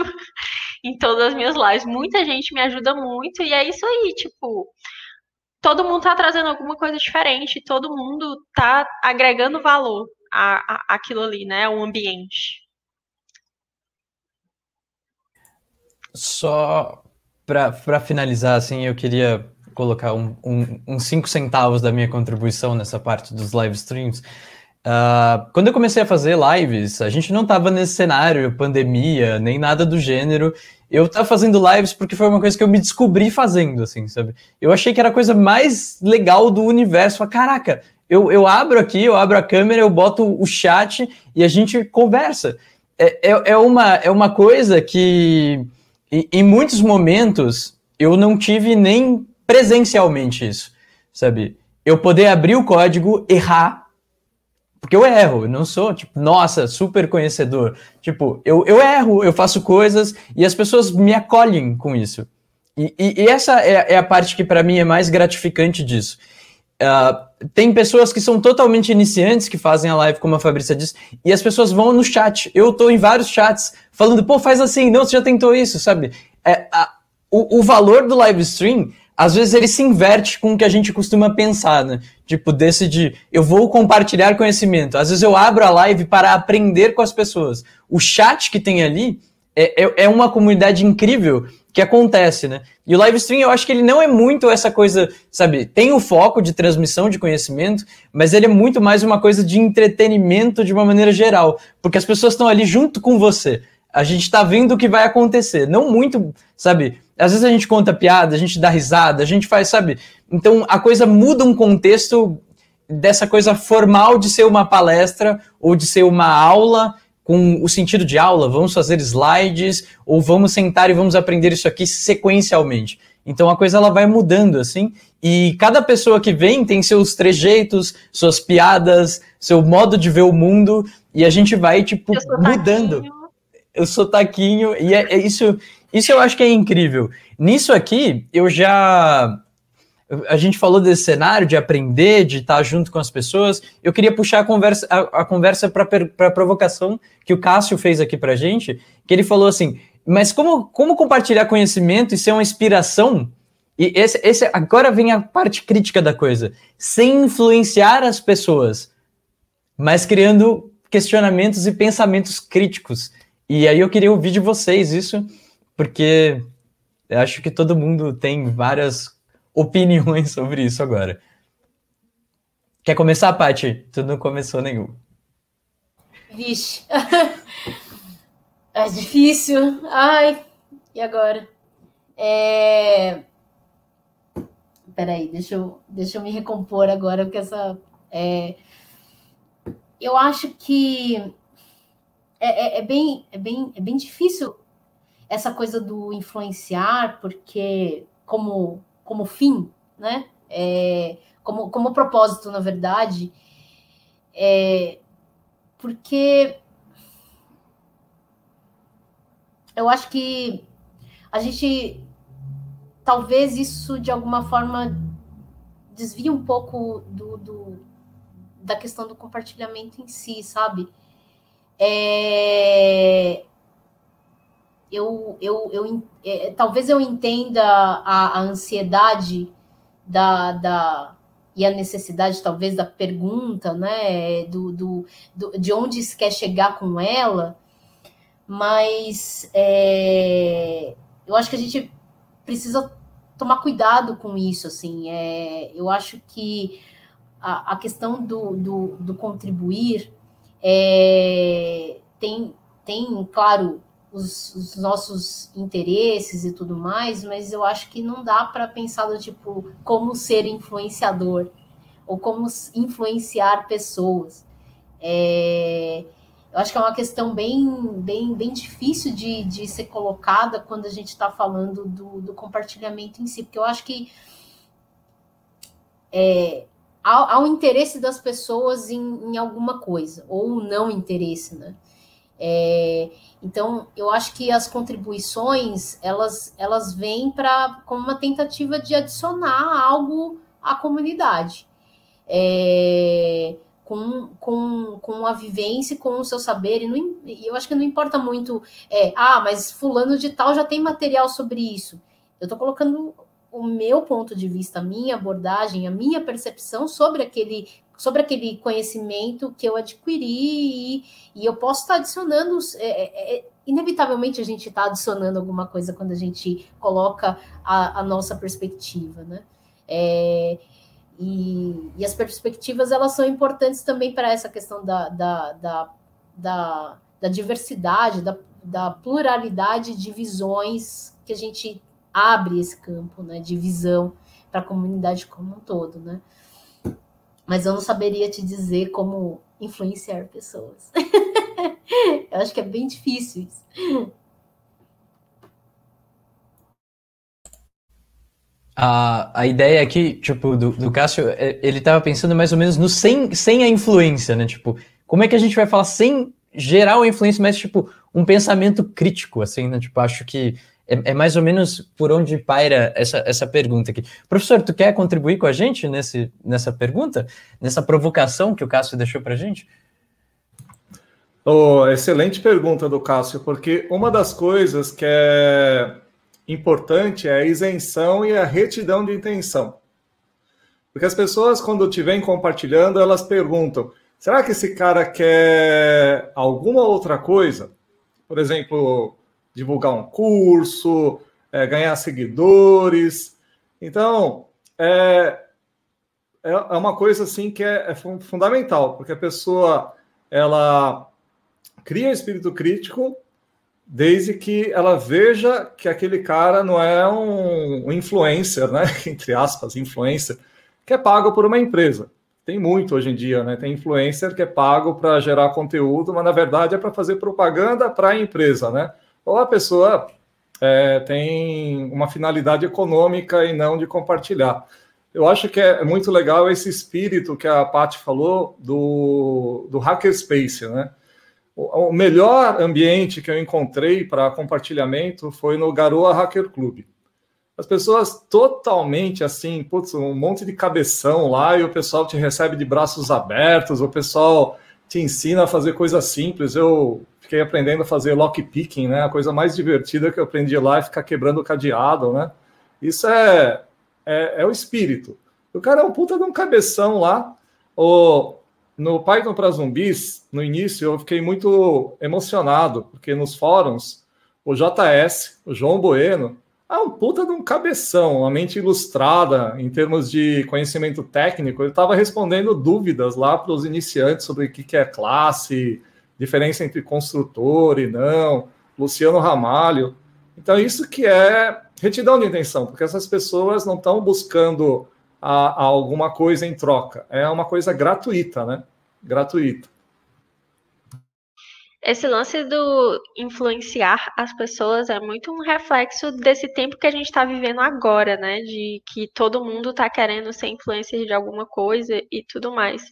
em todas as minhas lives. Muita gente me ajuda muito, e é isso aí, tipo... Todo mundo está trazendo alguma coisa diferente, todo mundo está agregando valor àquilo ali, né? Ao ambiente. Só para finalizar, assim, eu queria colocar uns 5 centavos da minha contribuição nessa parte dos live streams. Quando eu comecei a fazer lives, a gente não estava nesse cenário, pandemia, nem nada do gênero. Eu tava fazendo lives porque foi uma coisa que eu me descobri fazendo, assim, sabe? Eu achei que era a coisa mais legal do universo. Caraca, eu abro aqui, eu abro a câmera, eu boto o chat e a gente conversa. É uma coisa que, em muitos momentos, eu não tive nem presencialmente isso, sabe? Eu poder abrir o código, errar, porque eu erro, eu não sou, tipo, nossa, super conhecedor. Tipo, eu erro, eu faço coisas e as pessoas me acolhem com isso. E essa é a parte que para mim é mais gratificante disso. Tem pessoas que são totalmente iniciantes que fazem a live, como a Fabrícia disse, e as pessoas vão no chat. Eu tô em vários chats falando, pô, faz assim, não, você já tentou isso, sabe? O valor do live stream... Às vezes ele se inverte com o que a gente costuma pensar, né? Tipo, eu vou compartilhar conhecimento. Às vezes eu abro a live para aprender com as pessoas. O chat que tem ali é uma comunidade incrível que acontece, né? E o live stream, eu acho que ele não é muito essa coisa, sabe? Tem o foco de transmissão de conhecimento, mas ele é muito mais uma coisa de entretenimento de uma maneira geral, porque as pessoas estão ali junto com você. A gente tá vendo o que vai acontecer, não muito, sabe? Às vezes a gente conta piada, a gente dá risada, a gente faz, sabe? Então a coisa muda um contexto dessa coisa formal de ser uma palestra ou de ser uma aula com o sentido de aula, vamos fazer slides ou vamos sentar e vamos aprender isso aqui sequencialmente. Então a coisa ela vai mudando assim, e cada pessoa que vem tem seus trejeitos, suas piadas, seu modo de ver o mundo, e a gente vai tipo mudando o sotaquinho, e isso eu acho que é incrível. Nisso aqui, a gente falou desse cenário de aprender, de estar junto com as pessoas. Eu queria puxar a conversa para a provocação que o Cássio fez aqui para a gente, que ele falou assim, mas como compartilhar conhecimento e ser uma inspiração? E agora vem a parte crítica da coisa, sem influenciar as pessoas, mas criando questionamentos e pensamentos críticos. E aí eu queria ouvir de vocês isso, porque eu acho que todo mundo tem várias opiniões sobre isso agora. Quer começar, Paty? Tu não começou nenhum. Vixe. É difícil. Ai, e agora? Peraí, deixa eu me recompor agora, porque eu acho que é bem difícil essa coisa do influenciar, porque como fim, né? Como propósito, na verdade, porque eu acho que a gente, talvez isso de alguma forma desvia um pouco da questão do compartilhamento em si, sabe? Talvez eu entenda a ansiedade e a necessidade, talvez, da pergunta, né? De onde se quer chegar com ela, mas eu acho que a gente precisa tomar cuidado com isso, assim. Eu acho que a questão do contribuir tem, claro, os nossos interesses e tudo mais, mas eu acho que não dá para pensar do tipo como ser influenciador ou como influenciar pessoas. Eu acho que é uma questão bem difícil de ser colocada quando a gente está falando do compartilhamento em si, porque eu acho que há um interesse das pessoas em alguma coisa, ou não interesse, né? Então, eu acho que as contribuições, elas vêm como uma tentativa de adicionar algo à comunidade. Com a vivência, com o seu saber, e eu acho que não importa muito, mas fulano de tal já tem material sobre isso. Eu estou colocando o meu ponto de vista, a minha abordagem, a minha percepção sobre aquele conhecimento que eu adquiri, e eu posso estar adicionando, inevitavelmente a gente está adicionando alguma coisa quando a gente coloca a nossa perspectiva, né? E as perspectivas, elas são importantes também para essa questão da diversidade, da pluralidade de visões, que a gente abre esse campo, né, de visão para a comunidade como um todo, né? Mas eu não saberia te dizer como influenciar pessoas. Eu acho que é bem difícil isso. A ideia aqui, tipo, do Cássio, ele estava pensando mais ou menos no sem a influência, né? Tipo, como é que a gente vai falar sem gerar uma influência, mas, tipo, um pensamento crítico, assim, né? Tipo, acho que é mais ou menos por onde paira essa pergunta aqui. Professor, tu quer contribuir com a gente nessa pergunta? Nessa provocação que o Cássio deixou para a gente? Excelente pergunta do Cássio, porque uma das coisas que é importante é a isenção e a retidão de intenção. Porque as pessoas, quando te vêm compartilhando, elas perguntam, será que esse cara quer alguma outra coisa? Por exemplo, divulgar um curso, ganhar seguidores. Então, é uma coisa assim que é fundamental, porque a pessoa ela cria o espírito crítico desde que ela veja que aquele cara não é um influencer, né? Entre aspas, influencer, que é pago por uma empresa. Tem muito hoje em dia, né? Tem influencer que é pago para gerar conteúdo, mas na verdade é para fazer propaganda para a empresa, né? Ou a pessoa tem uma finalidade econômica e não de compartilhar. Eu acho que é muito legal esse espírito que a Paty falou do Hackerspace, né? O melhor ambiente que eu encontrei para compartilhamento foi no Garoa Hacker Club. As pessoas totalmente assim, putz, um monte de cabeção lá e o pessoal te recebe de braços abertos, o pessoal te ensina a fazer coisas simples. Eu fiquei aprendendo a fazer lockpicking, né? A coisa mais divertida que eu aprendi lá é ficar quebrando o cadeado, né? Isso é o espírito. O cara é um puta de um cabeção lá. No Python para Zumbis, no início, eu fiquei muito emocionado, porque nos fóruns, o JS, o João Bueno, é um puta de um cabeção, uma mente ilustrada em termos de conhecimento técnico. Ele estava respondendo dúvidas lá para os iniciantes sobre o que é classe, diferença entre construtor e não, Luciano Ramalho. Então, isso que é retidão de intenção, porque essas pessoas não estão buscando alguma coisa em troca. É uma coisa gratuita, né? Gratuita. Esse lance do influenciar as pessoas é muito um reflexo desse tempo que a gente está vivendo agora, né? De que todo mundo está querendo ser influencer de alguma coisa e tudo mais.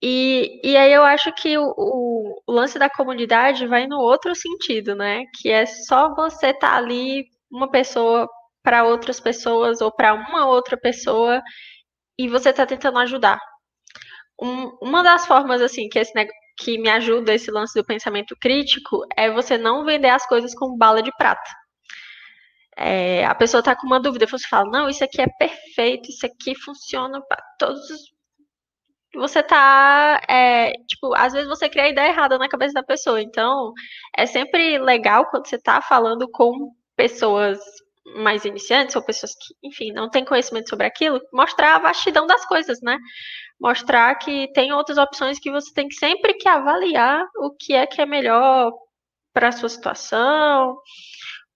E aí eu acho que o lance da comunidade vai no outro sentido, né? Que é só você estar ali, uma pessoa para outras pessoas ou para uma outra pessoa e você está tentando ajudar. Uma das formas, assim, que me ajuda esse lance do pensamento crítico é você não vender as coisas com bala de prata. A pessoa está com uma dúvida, você fala, não, isso aqui é perfeito, isso aqui funciona para todos os... Você tá, às vezes você cria a ideia errada na cabeça da pessoa, então é sempre legal quando você tá falando com pessoas mais iniciantes ou pessoas que, enfim, não têm conhecimento sobre aquilo, mostrar a vastidão das coisas, né? Mostrar que tem outras opções que você tem que sempre que avaliar o que é melhor para a sua situação, o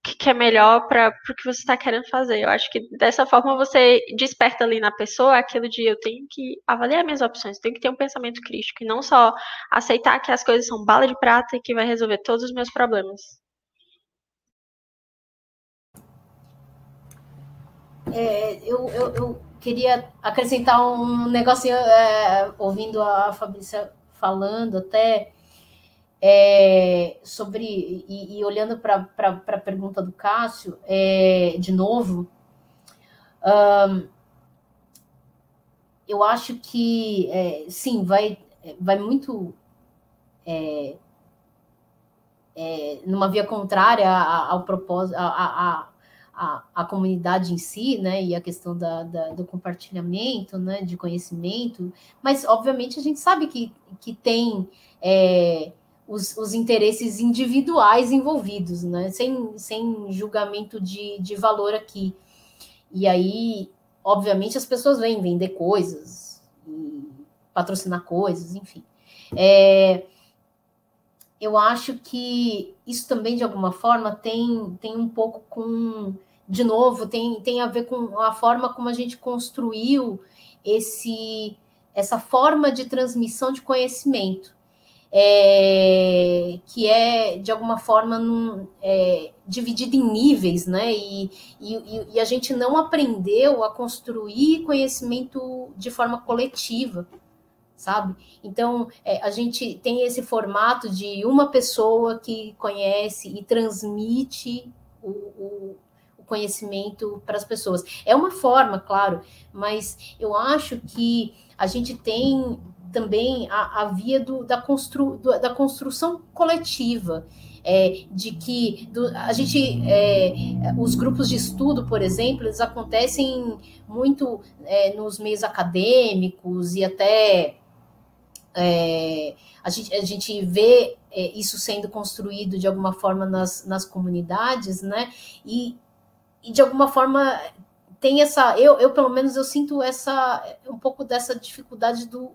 que é melhor para o que você está querendo fazer. Eu acho que dessa forma você desperta ali na pessoa aquilo de eu tenho que avaliar minhas opções, tenho que ter um pensamento crítico e não só aceitar que as coisas são bala de prata e que vai resolver todos os meus problemas. Eu queria acrescentar um negocinho, ouvindo a Fabrícia falando até sobre, e olhando para a pergunta do Cássio, de novo, eu acho que, sim, vai muito numa via contrária ao propósito, a comunidade em si, né, e a questão do compartilhamento, né, de conhecimento, mas, obviamente, a gente sabe que tem os interesses individuais envolvidos, né, sem julgamento de valor aqui. E aí, obviamente, as pessoas vêm vender coisas, patrocinar coisas, enfim. Eu acho que isso também, de alguma forma, tem um pouco com... De novo, tem a ver com a forma como a gente construiu essa forma de transmissão de conhecimento, que é, de alguma forma, dividido em níveis, né? E a gente não aprendeu a construir conhecimento de forma coletiva, sabe? Então, a gente tem esse formato de uma pessoa que conhece e transmite o conhecimento para as pessoas. É uma forma, claro, mas eu acho que a gente tem também a via da construção coletiva, de que a gente, os grupos de estudo, por exemplo, eles acontecem muito nos meios acadêmicos e até a gente vê isso sendo construído de alguma forma nas comunidades, né? E de alguma forma tem essa, eu pelo menos eu sinto um pouco dessa dificuldade do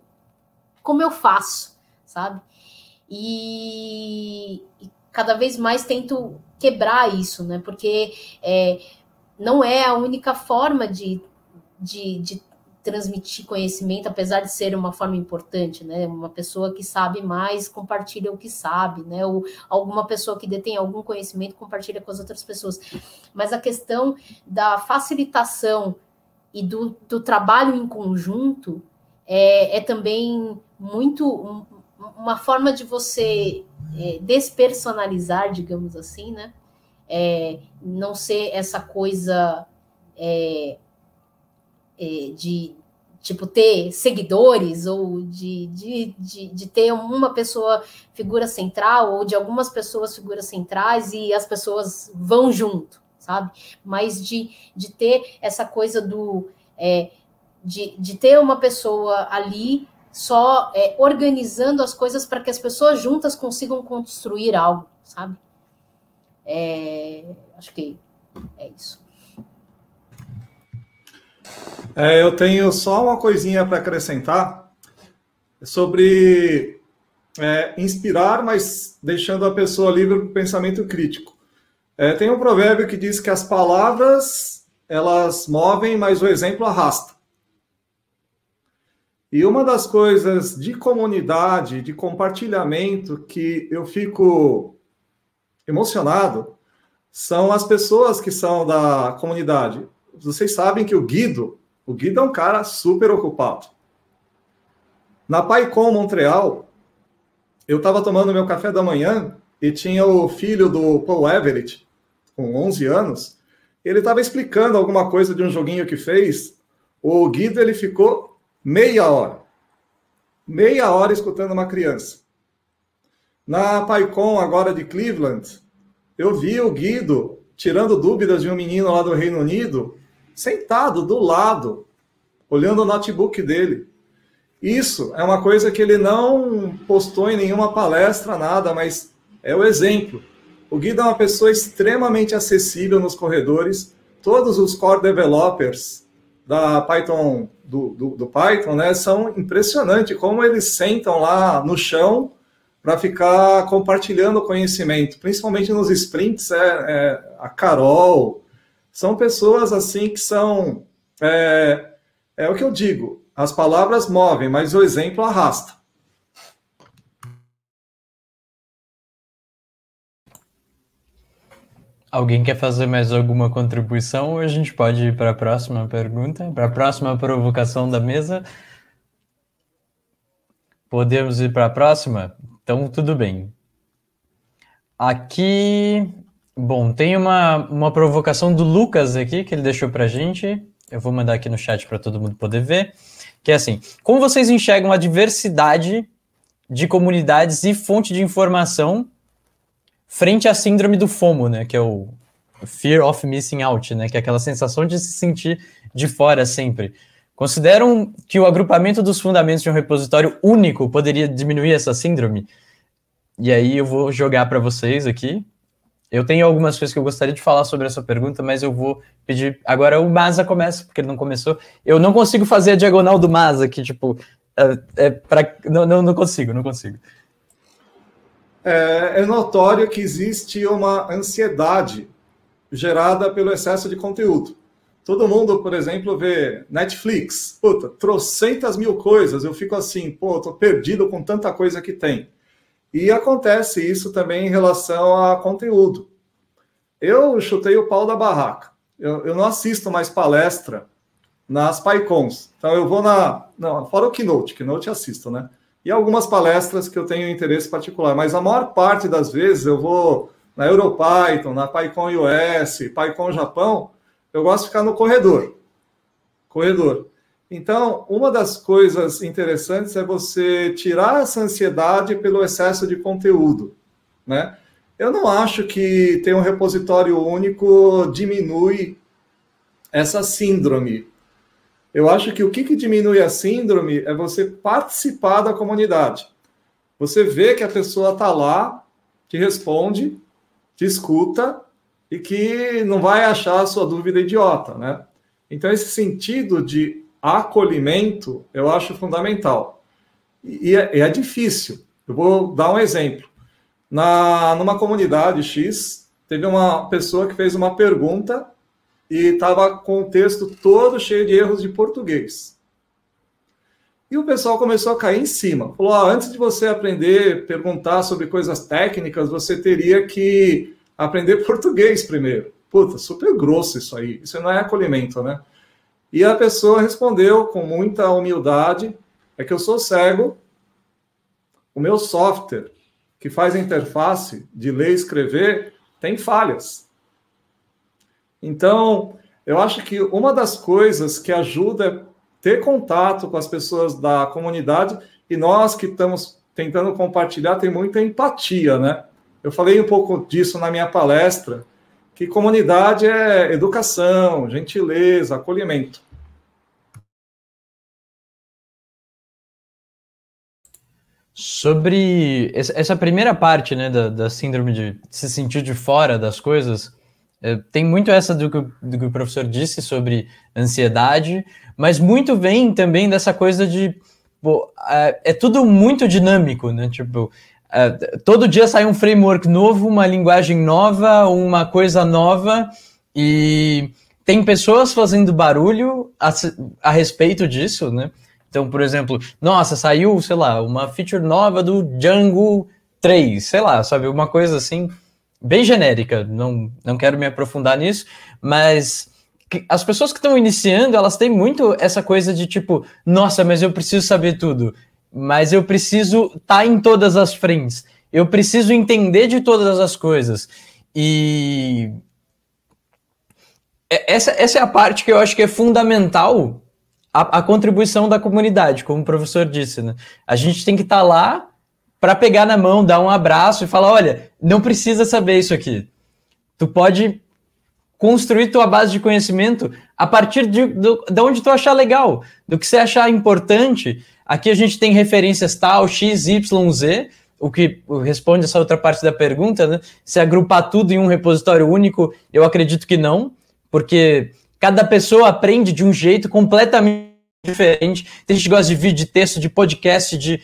como eu faço, sabe? E cada vez mais tento quebrar isso, né? Porque não é a única forma de transmitir conhecimento, apesar de ser uma forma importante, né? Uma pessoa que sabe mais compartilha o que sabe, né? Ou alguma pessoa que detém algum conhecimento compartilha com as outras pessoas. Mas a questão da facilitação e do trabalho em conjunto é também muito uma forma de você despersonalizar, digamos assim, né? Não ser essa coisa de tipo ter seguidores ou de ter uma pessoa figura central ou de algumas pessoas figuras centrais e as pessoas vão junto, sabe? Mas de ter essa coisa de ter uma pessoa ali só organizando as coisas para que as pessoas juntas consigam construir algo, sabe? Acho que é isso. Eu tenho só uma coisinha para acrescentar sobre inspirar, mas deixando a pessoa livre para o pensamento crítico. Tem um provérbio que diz que as palavras, elas movem, mas o exemplo arrasta. E uma das coisas de comunidade, de compartilhamento, que eu fico emocionado, são as pessoas que são da comunidade. Vocês sabem que o Guido é um cara super ocupado. Na PyCon Montreal, eu estava tomando meu café da manhã e tinha o filho do Paul Everett, com 11 anos, ele estava explicando alguma coisa de um joguinho que fez. O Guido, ele ficou meia hora escutando uma criança. Na PyCon agora de Cleveland, eu vi o Guido tirando dúvidas de um menino lá do Reino Unido, sentado do lado, olhando o notebook dele. Isso é uma coisa que ele não postou em nenhuma palestra, nada, mas é o exemplo. O Guido é uma pessoa extremamente acessível nos corredores. Todos os core developers da Python, do Python, né, são impressionantes como eles sentam lá no chão para ficar compartilhando conhecimento, principalmente nos sprints. A Carol, são pessoas assim que são, é o que eu digo, as palavras movem, mas o exemplo arrasta. Alguém quer fazer mais alguma contribuição ou a gente pode ir para a próxima pergunta, para a próxima provocação da mesa? Podemos ir para a próxima? Então, tudo bem. Aqui, bom, tem uma provocação do Lucas aqui, que ele deixou para a gente. Eu vou mandar aqui no chat para todo mundo poder ver. Que é assim, como vocês enxergam a diversidade de comunidades e fonte de informação frente à síndrome do FOMO, né, que é o Fear of Missing Out, né, que é aquela sensação de se sentir de fora sempre. Consideram que o agrupamento dos fundamentos de um repositório único poderia diminuir essa síndrome? E aí eu vou jogar para vocês aqui. Eu tenho algumas coisas que eu gostaria de falar sobre essa pergunta, mas eu vou pedir... Agora o Maza começa, porque ele não começou. Eu não consigo fazer a diagonal do Maza, que tipo... Não consigo. É notório que existe uma ansiedade gerada pelo excesso de conteúdo. Todo mundo, por exemplo, vê Netflix, trocentas mil coisas, eu fico assim, tô perdido com tanta coisa que tem. E acontece isso também em relação a conteúdo. Eu chutei o pau da barraca. Eu não assisto mais palestra nas PyCons. Então eu vou fora o Keynote assisto, né? E algumas palestras que eu tenho interesse particular, mas a maior parte das vezes eu vou na EuroPython, na PyCon US, PyCon Japão, eu gosto de ficar no corredor. Então, uma das coisas interessantes é você tirar essa ansiedade pelo excesso de conteúdo, né? Eu não acho que ter um repositório único diminui essa síndrome. Eu acho que o que diminui a síndrome é você participar da comunidade. Você vê que a pessoa está lá, que responde, te escuta e que não vai achar a sua dúvida idiota, né? Então, esse sentido de acolhimento eu acho fundamental. E é difícil. Eu vou dar um exemplo. Numa comunidade X, teve uma pessoa que fez uma pergunta e estava com o texto todo cheio de erros de português. E o pessoal começou a cair em cima. Falou, antes de você aprender a perguntar sobre coisas técnicas, você teria que aprender português primeiro. Puta, super grosso isso aí. Isso não é acolhimento, né? E a pessoa respondeu com muita humildade, é que eu sou cego, o meu software, que faz a interface de ler e escrever, tem falhas. Então, eu acho que uma das coisas que ajuda é ter contato com as pessoas da comunidade, e nós que estamos tentando compartilhar, tem muita empatia, né? Eu falei um pouco disso na minha palestra, que comunidade é educação, gentileza, acolhimento. Sobre essa primeira parte, né, da síndrome de se sentir de fora das coisas, tem muito essa do que o professor disse sobre ansiedade, mas muito vem também dessa coisa de, pô, é tudo muito dinâmico, né, tipo, todo dia sai um framework novo, uma linguagem nova, uma coisa nova, e tem pessoas fazendo barulho a respeito disso, né? Então, por exemplo, nossa, saiu, sei lá, uma feature nova do Django 3, sei lá, sabe, uma coisa assim, bem genérica, não quero me aprofundar nisso, mas as pessoas que estão iniciando, elas têm muito essa coisa de tipo, nossa, mas eu preciso saber tudo, mas eu preciso estar em todas as frentes, eu preciso entender de todas as coisas, e essa é a parte que eu acho que é fundamental, a contribuição da comunidade, como o professor disse, né? A gente tem que estar lá para pegar na mão, dar um abraço e falar, olha, não precisa saber isso aqui. Tu pode construir tua base de conhecimento a partir de onde tu achar legal, do que você achar importante. Aqui a gente tem referências tal, X, Y, Z, o que responde essa outra parte da pergunta, né? Se agrupar tudo em um repositório único, eu acredito que não, porque cada pessoa aprende de um jeito completamente diferente. Tem gente que gosta de vídeo, de texto, de podcast, de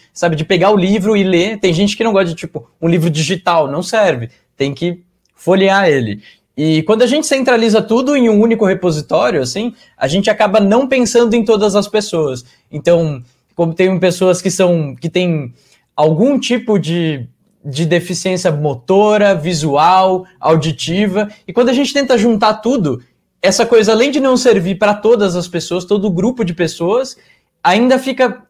pegar o livro e ler. Tem gente que não gosta de, tipo, um livro digital. Não serve. Tem que folhear ele. E quando a gente centraliza tudo em um único repositório, assim, a gente acaba não pensando em todas as pessoas. Então, como tem pessoas que têm algum tipo de deficiência motora, visual, auditiva, e quando a gente tenta juntar tudo, essa coisa, além de não servir para todas as pessoas, todo grupo de pessoas, ainda fica...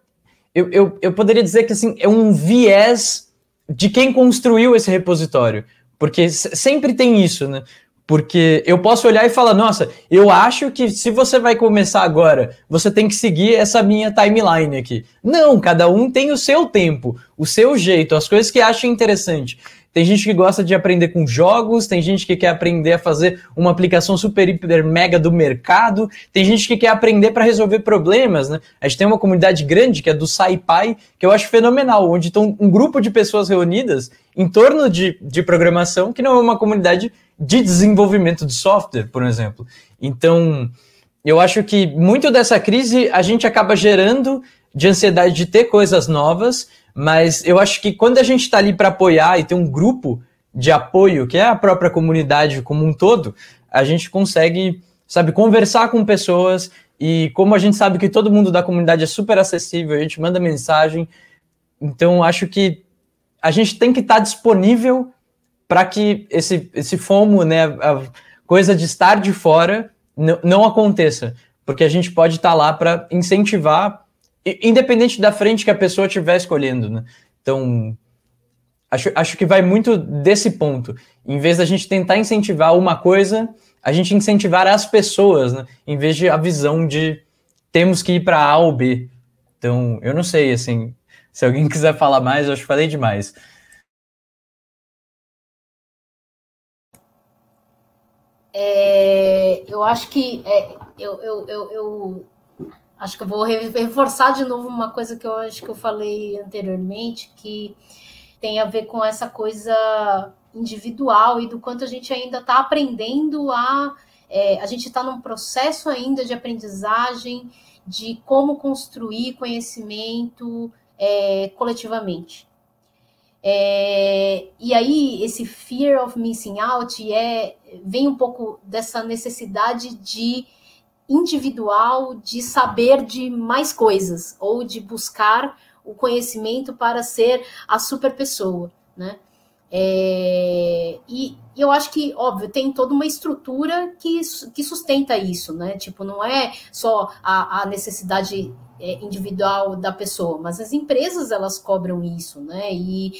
Eu poderia dizer que assim, é um viés de quem construiu esse repositório. Porque sempre tem isso, né? Porque eu posso olhar e falar, nossa, eu acho que se você vai começar agora, você tem que seguir essa minha timeline aqui. Não, cada um tem o seu tempo, o seu jeito, as coisas que acha interessante. Tem gente que gosta de aprender com jogos, tem gente que quer aprender a fazer uma aplicação super, hiper, mega do mercado, tem gente que quer aprender para resolver problemas, né? A gente tem uma comunidade grande, que é do SciPy, que eu acho fenomenal, onde estão um grupo de pessoas reunidas em torno de programação, que não é uma comunidade de desenvolvimento de software, por exemplo. Então, eu acho que muito dessa crise a gente acaba gerando de ansiedade de ter coisas novas, mas eu acho que quando a gente está ali para apoiar e ter um grupo de apoio, que é a própria comunidade como um todo, a gente consegue, sabe, conversar com pessoas, e como a gente sabe que todo mundo da comunidade é super acessível, a gente manda mensagem, então acho que a gente tem que estar disponível para que esse FOMO, né, a coisa de estar de fora, não aconteça, porque a gente pode estar lá para incentivar, independente da frente que a pessoa estiver escolhendo, né? Então, acho que vai muito desse ponto. Em vez da gente tentar incentivar uma coisa, a gente incentivar as pessoas, né? Em vez de a visão de temos que ir para A ou B. Então, eu não sei, assim, se alguém quiser falar mais, eu acho que falei demais. Eu acho que eu acho que eu vou reforçar de novo uma coisa que eu acho que eu falei anteriormente, que tem a ver com essa coisa individual e do quanto a gente ainda está aprendendo a gente está num processo ainda de aprendizagem de como construir conhecimento coletivamente. E aí, esse fear of missing out vem um pouco dessa necessidade individual de saber de mais coisas, ou de buscar o conhecimento para ser a super pessoa, né? E eu acho que, óbvio, tem toda uma estrutura que sustenta isso, né? Tipo, não é só a necessidade individual da pessoa, mas as empresas, elas cobram isso, né? E,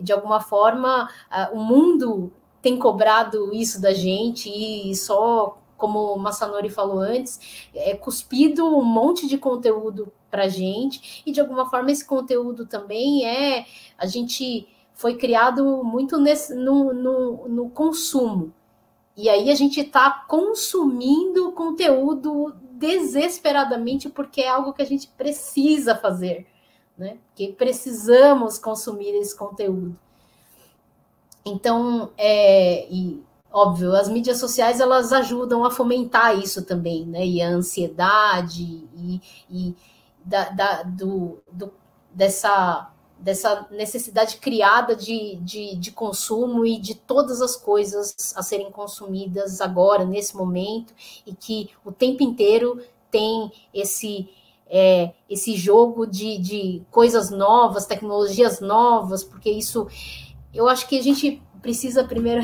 de alguma forma, o mundo tem cobrado isso da gente e só, como o Masanori falou antes, cuspido um monte de conteúdo para a gente, e de alguma forma esse conteúdo também a gente foi criado muito no consumo, e aí a gente está consumindo conteúdo desesperadamente, porque é algo que a gente precisa fazer, né? Porque precisamos consumir esse conteúdo. Então, e óbvio, as mídias sociais, elas ajudam a fomentar isso também, né? E a ansiedade dessa necessidade criada de consumo e de todas as coisas a serem consumidas agora, nesse momento, e que o tempo inteiro tem esse jogo de coisas novas, tecnologias novas, porque isso... Eu acho que a gente precisa primeiro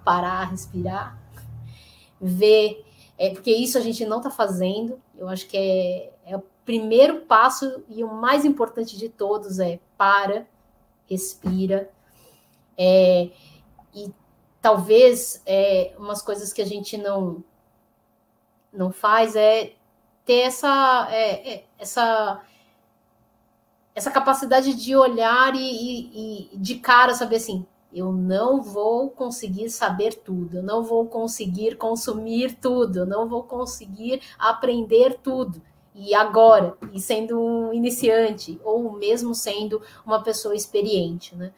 parar, respirar, ver, porque isso a gente não está fazendo. Eu acho que é o primeiro passo e o mais importante de todos para, respira. E talvez umas coisas que a gente não faz ter essa capacidade de olhar e de cara saber assim, eu não vou conseguir saber tudo, eu não vou conseguir consumir tudo, eu não vou conseguir aprender tudo. E agora, e sendo um iniciante, ou mesmo sendo uma pessoa experiente, né?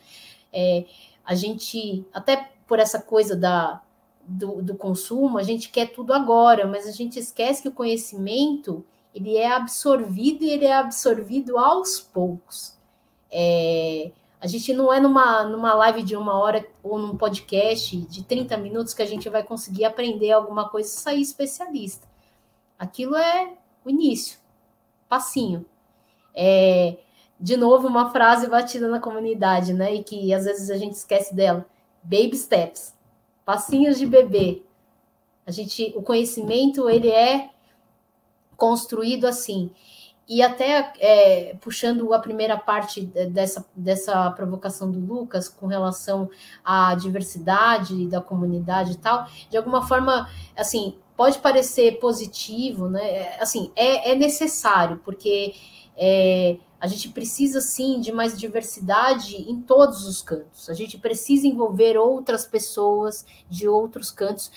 A gente, até por essa coisa do consumo, a gente quer tudo agora, mas a gente esquece que o conhecimento, ele é absorvido e ele é absorvido aos poucos. A gente não é numa live de 1 hora ou num podcast de 30 minutos que a gente vai conseguir aprender alguma coisa e sair especialista. Aquilo é o início, passinho. De novo, uma frase batida na comunidade, né? E que às vezes a gente esquece dela. Baby steps, passinhos de bebê. O conhecimento, ele é construído assim. E até puxando a primeira parte dessa provocação do Lucas com relação à diversidade da comunidade e tal, de alguma forma, assim, pode parecer positivo, né? Assim, é necessário, porque a gente precisa, sim, de mais diversidade em todos os cantos. A gente precisa envolver outras pessoas de outros cantos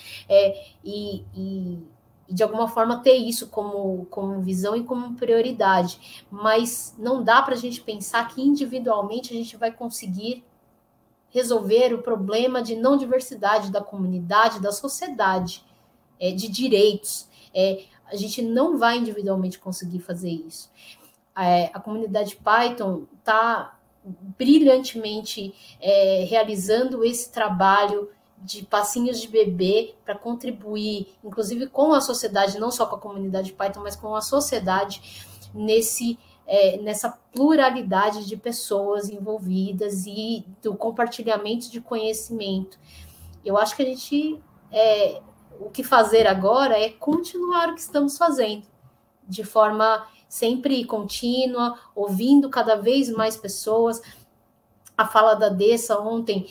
e de alguma forma ter isso como visão e como prioridade. Mas não dá para a gente pensar que individualmente a gente vai conseguir resolver o problema de não diversidade da comunidade, da sociedade, de direitos. A gente não vai individualmente conseguir fazer isso. A comunidade Python está brilhantemente realizando esse trabalho de passinhos de bebê para contribuir, inclusive com a sociedade, não só com a comunidade Python, mas com a sociedade nessa pluralidade de pessoas envolvidas e do compartilhamento de conhecimento. Eu acho que a gente, o que fazer agora é continuar o que estamos fazendo, de forma sempre contínua, ouvindo cada vez mais pessoas. A fala da Dessa ontem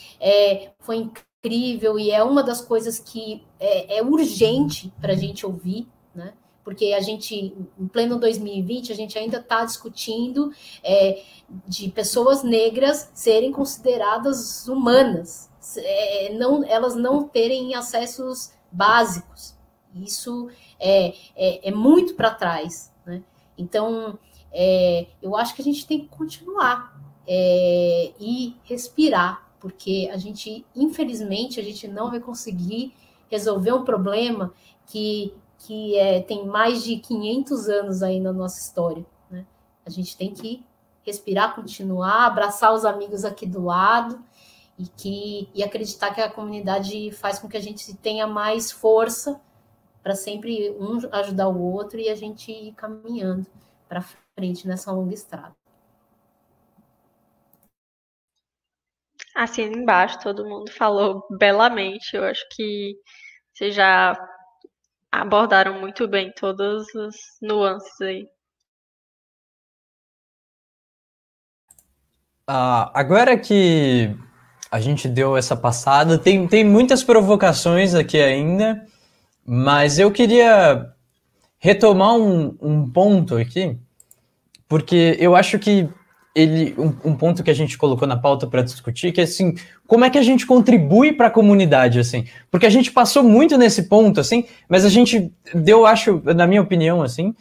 foi incrível e é uma das coisas que é urgente para a gente ouvir, né? Porque a gente, em pleno 2020, a gente ainda está discutindo de pessoas negras serem consideradas humanas, elas não terem acessos básicos. Isso é muito para trás, né? Então, eu acho que a gente tem que continuar e respirar, porque infelizmente, a gente não vai conseguir resolver um problema que tem mais de 500 anos aí na nossa história, né? A gente tem que respirar, continuar, abraçar os amigos aqui do lado e acreditar que a comunidade faz com que a gente tenha mais força para sempre um ajudar o outro e a gente ir caminhando para frente nessa longa estrada. Assim embaixo, todo mundo falou belamente. Eu acho que vocês já abordaram muito bem todas as nuances aí. Agora que a gente deu essa passada, tem muitas provocações aqui ainda, mas eu queria retomar um ponto aqui, porque eu acho que um ponto que a gente colocou na pauta para discutir, que é assim, como é que a gente contribui para a comunidade, assim, porque a gente passou muito nesse ponto, assim, mas a gente deu, acho, na minha opinião, assim,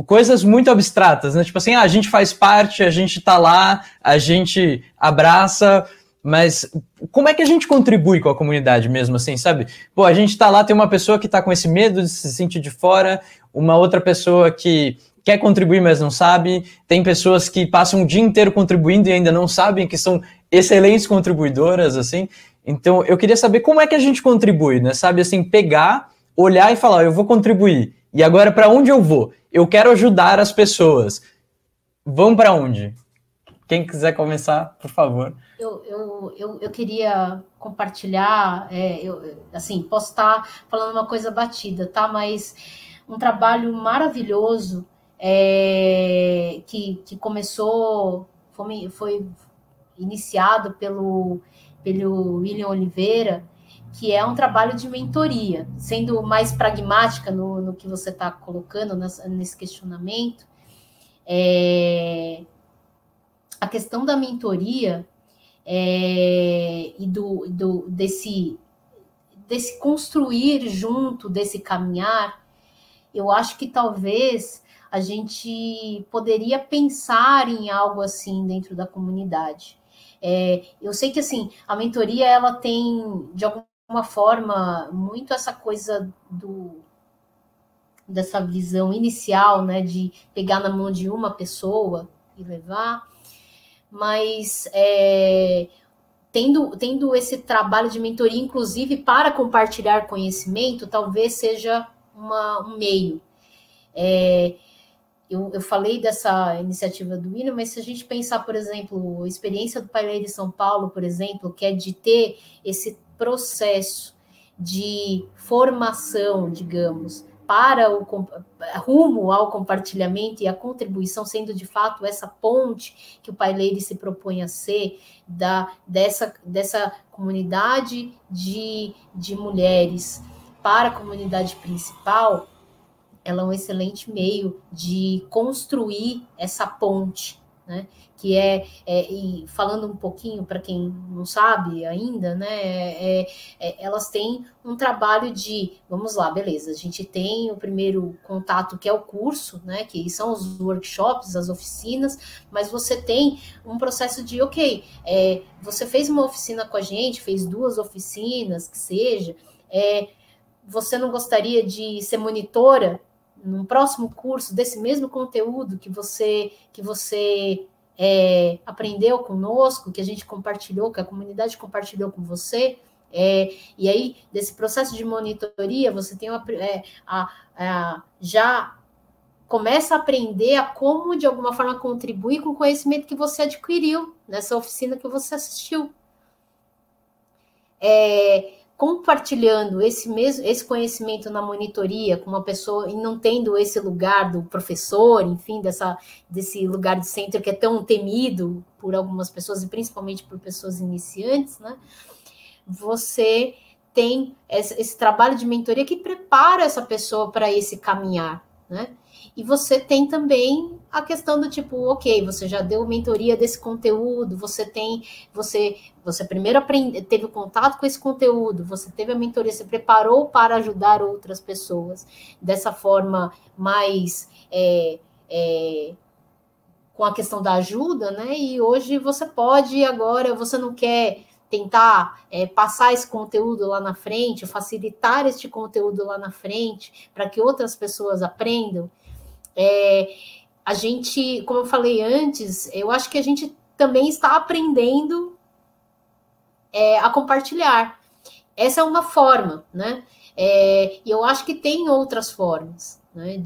coisas muito abstratas, né? Tipo assim, a gente faz parte, a gente tá lá, a gente abraça, mas como é que a gente contribui com a comunidade mesmo, assim, sabe? Pô, a gente tá lá, tem uma pessoa que tá com esse medo de se sentir de fora, uma outra pessoa que quer contribuir, mas não sabe, tem pessoas que passam o dia inteiro contribuindo e ainda não sabem que são excelentes contribuidoras, assim. Então, eu queria saber como é que a gente contribui, né? Sabe, assim, pegar, olhar e falar, eu vou contribuir. E agora, para onde eu vou? Eu quero ajudar as pessoas. Vão para onde? Quem quiser começar, por favor. Eu queria compartilhar, assim, posso estar falando uma coisa batida, tá? Mas um trabalho maravilhoso que começou, foi iniciado pelo William Oliveira, que é um trabalho de mentoria, sendo mais pragmática no que você está colocando nesse questionamento. A questão da mentoria e desse construir junto, desse caminhar, eu acho que talvez a gente poderia pensar em algo assim dentro da comunidade. Eu sei que assim, a mentoria ela tem, de alguma forma, muito essa coisa dessa visão inicial, né, de pegar na mão de uma pessoa e levar, mas tendo esse trabalho de mentoria, inclusive para compartilhar conhecimento, talvez seja um meio. Eu falei dessa iniciativa do William, mas se a gente pensar, por exemplo, a experiência do Pai Leire de São Paulo, por exemplo, que é de ter esse processo de formação, digamos, rumo ao compartilhamento e a contribuição, sendo de fato essa ponte que o Pai Leire se propõe a ser dessa comunidade de mulheres para a comunidade principal, ela é um excelente meio de construir essa ponte, né? Que e falando um pouquinho para quem não sabe ainda, né? Elas têm um trabalho vamos lá, beleza, a gente tem o primeiro contato, que é o curso, né? Que são os workshops, as oficinas, mas você tem um processo de, você fez uma oficina com a gente, fez 2 oficinas, que seja, você não gostaria de ser monitora num próximo curso desse mesmo conteúdo que você aprendeu conosco, que a gente compartilhou, que a comunidade compartilhou com você? E aí, desse processo de monitoria, você tem já começa a aprender a como, de alguma forma, contribuir com o conhecimento que você adquiriu nessa oficina que você assistiu. Compartilhando esse conhecimento na monitoria com uma pessoa e não tendo esse lugar do professor, enfim, desse lugar de centro que é tão temido por algumas pessoas e principalmente por pessoas iniciantes, né? Você tem esse trabalho de mentoria que prepara essa pessoa para esse caminhar, né? E você tem também a questão do tipo, ok, você já deu mentoria desse conteúdo, você primeiro teve o contato com esse conteúdo, você teve a mentoria, se preparou para ajudar outras pessoas dessa forma mais com a questão da ajuda, né? E hoje você pode, agora você não quer tentar passar esse conteúdo lá na frente, facilitar este conteúdo lá na frente, para que outras pessoas aprendam. A gente, como eu falei antes, eu acho que a gente também está aprendendo a compartilhar. Essa é uma forma, né? E eu acho que tem outras formas, né?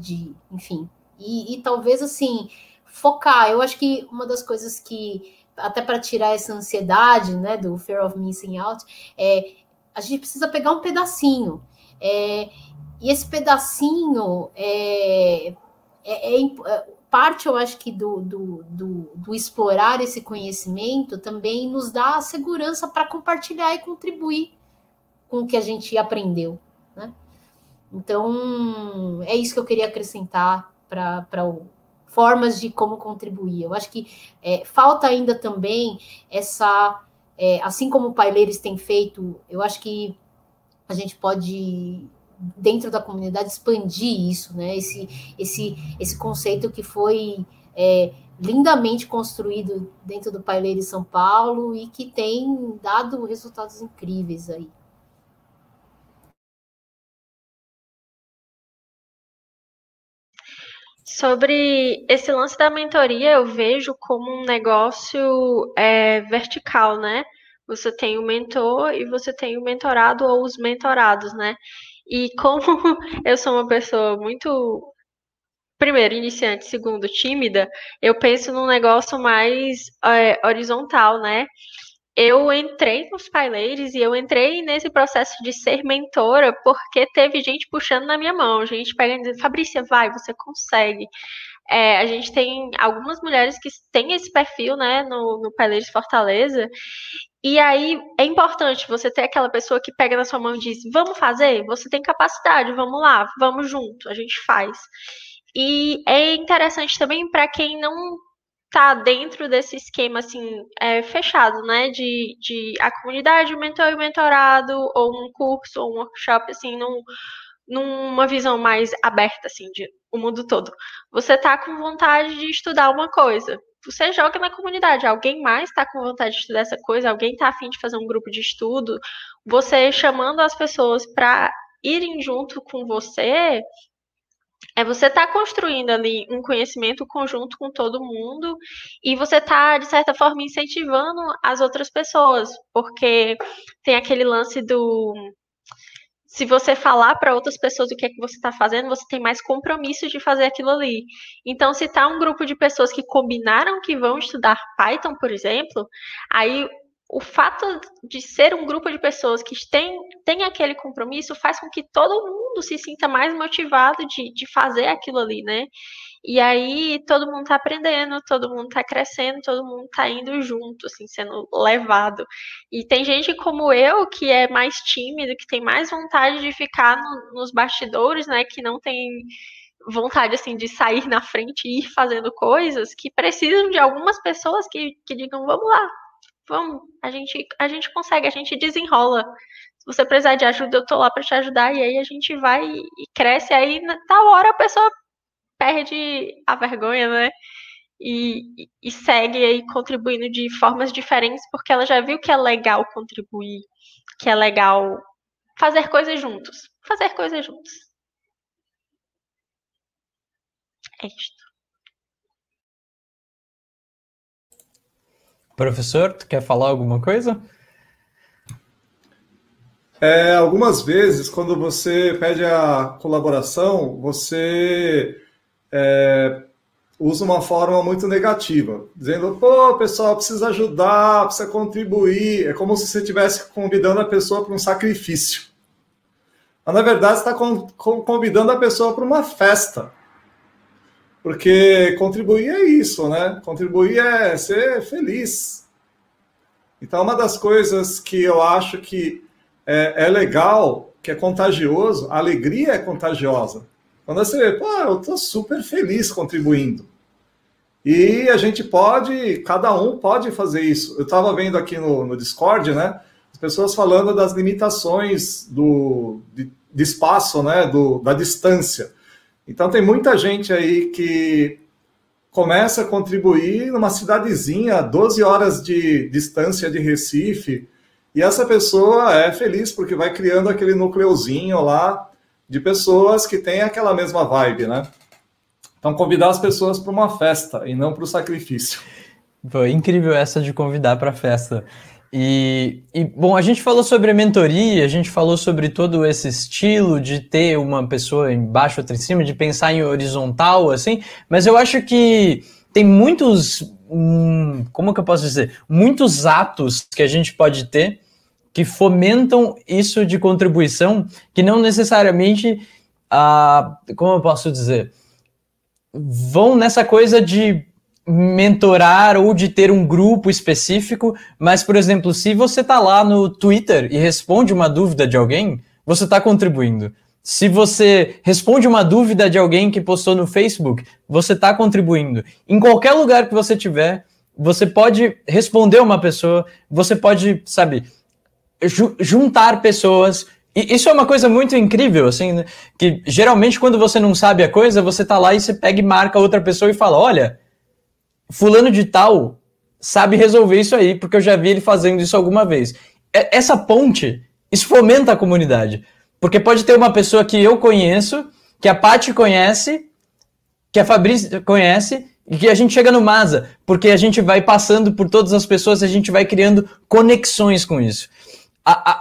Enfim, e talvez assim focar. Eu acho que uma das coisas que até para tirar essa ansiedade, né, do fear of missing out, a gente precisa pegar um pedacinho. E esse pedacinho parte, eu acho que do explorar esse conhecimento também nos dá a segurança para compartilhar e contribuir com o que a gente aprendeu, né? Então, é isso que eu queria acrescentar para formas de como contribuir. Eu acho que falta ainda também assim como o Paileiros tem feito, eu acho que a gente pode, dentro da comunidade, expandir isso, né? Esse conceito que foi lindamente construído dentro do Paileiros São Paulo e que tem dado resultados incríveis aí. Sobre esse lance da mentoria, eu vejo como um negócio vertical, né? Você tem o mentor e você tem o mentorado ou os mentorados, né? E como eu sou uma pessoa muito, primeiro, iniciante, segundo, tímida, eu penso num negócio mais horizontal, né? Eu entrei nos Paileiros e eu entrei nesse processo de ser mentora porque teve gente puxando na minha mão, gente pegando e dizendo, Fabrícia, vai, você consegue. A gente tem algumas mulheres que têm esse perfil, né, no Paileiros Fortaleza, e aí é importante você ter aquela pessoa que pega na sua mão e diz, vamos fazer? Você tem capacidade, vamos lá, vamos junto, a gente faz. E é interessante também para quem não tá dentro desse esquema assim fechado, né, de a comunidade, o mentor e o mentorado, ou um curso, ou um workshop, assim, numa visão mais aberta, assim, de o mundo todo. Você tá com vontade de estudar uma coisa, você joga na comunidade, alguém mais tá com vontade de estudar essa coisa, alguém tá a fim de fazer um grupo de estudo, você chamando as pessoas para irem junto com você, você está construindo ali um conhecimento conjunto com todo mundo e você está, de certa forma, incentivando as outras pessoas, porque tem aquele lance do... Se você falar para outras pessoas o que é que você está fazendo, você tem mais compromisso de fazer aquilo ali. Então, se está um grupo de pessoas que combinaram que vão estudar Python, por exemplo, aí o fato de ser um grupo de pessoas que tem aquele compromisso faz com que todo mundo se sinta mais motivado de fazer aquilo ali, né? E aí todo mundo tá aprendendo, todo mundo tá crescendo, todo mundo tá indo junto, assim, sendo levado. E tem gente como eu, que é mais tímido, que tem mais vontade de ficar nos bastidores, né? Que não tem vontade, assim, de sair na frente e ir fazendo coisas, que precisam de algumas pessoas que digam, vamos lá, vamos, a gente consegue, a gente desenrola. Se você precisar de ajuda, eu tô lá para te ajudar, e aí a gente vai e cresce, aí na tal hora a pessoa perde a vergonha, né? E segue aí contribuindo de formas diferentes, porque ela já viu que é legal contribuir, que é legal fazer coisas juntos. Fazer coisas juntos. É isto. Professor, tu quer falar alguma coisa? Algumas vezes, quando você pede a colaboração, você usa uma forma muito negativa, dizendo, pô, pessoal, precisa ajudar, precisa contribuir. É como se você estivesse convidando a pessoa para um sacrifício. Mas, na verdade, você está convidando a pessoa para uma festa. Porque contribuir é isso, né? Contribuir é ser feliz. Então, uma das coisas que eu acho que é legal, que é contagioso, a alegria é contagiosa. Quando você vê, pô, eu estou super feliz contribuindo. E a gente pode, cada um pode fazer isso. Eu estava vendo aqui no Discord, né, as pessoas falando das limitações de espaço, né, da distância. Então tem muita gente aí que começa a contribuir numa cidadezinha, 12 horas de distância de Recife, e essa pessoa é feliz porque vai criando aquele núcleozinho lá de pessoas que têm aquela mesma vibe, né? Então, convidar as pessoas para uma festa e não para o sacrifício. Foi incrível essa de convidar para a festa. Bom, a gente falou sobre a mentoria, a gente falou sobre todo esse estilo de ter uma pessoa embaixo, outra em cima, de pensar em horizontal, assim, mas eu acho que tem muitos, como que eu posso dizer? Muitos atos que a gente pode ter que fomentam isso de contribuição, que não necessariamente, como eu posso dizer, vão nessa coisa de mentorar ou de ter um grupo específico, mas, por exemplo, se você está lá no Twitter e responde uma dúvida de alguém, você está contribuindo. Se você responde uma dúvida de alguém que postou no Facebook, você está contribuindo. Em qualquer lugar que você tiver, você pode responder uma pessoa, você pode, sabe, juntar pessoas. E isso é uma coisa muito incrível, assim, né? Que geralmente quando você não sabe a coisa, você tá lá e você pega e marca outra pessoa e fala, olha, fulano de tal sabe resolver isso aí, porque eu já vi ele fazendo isso alguma vez. Essa ponte, isso fomenta a comunidade. Porque pode ter uma pessoa que eu conheço, que a Paty conhece, que a Fabrícia conhece, e que a gente chega no Masa, porque a gente vai passando por todas as pessoas e a gente vai criando conexões com isso.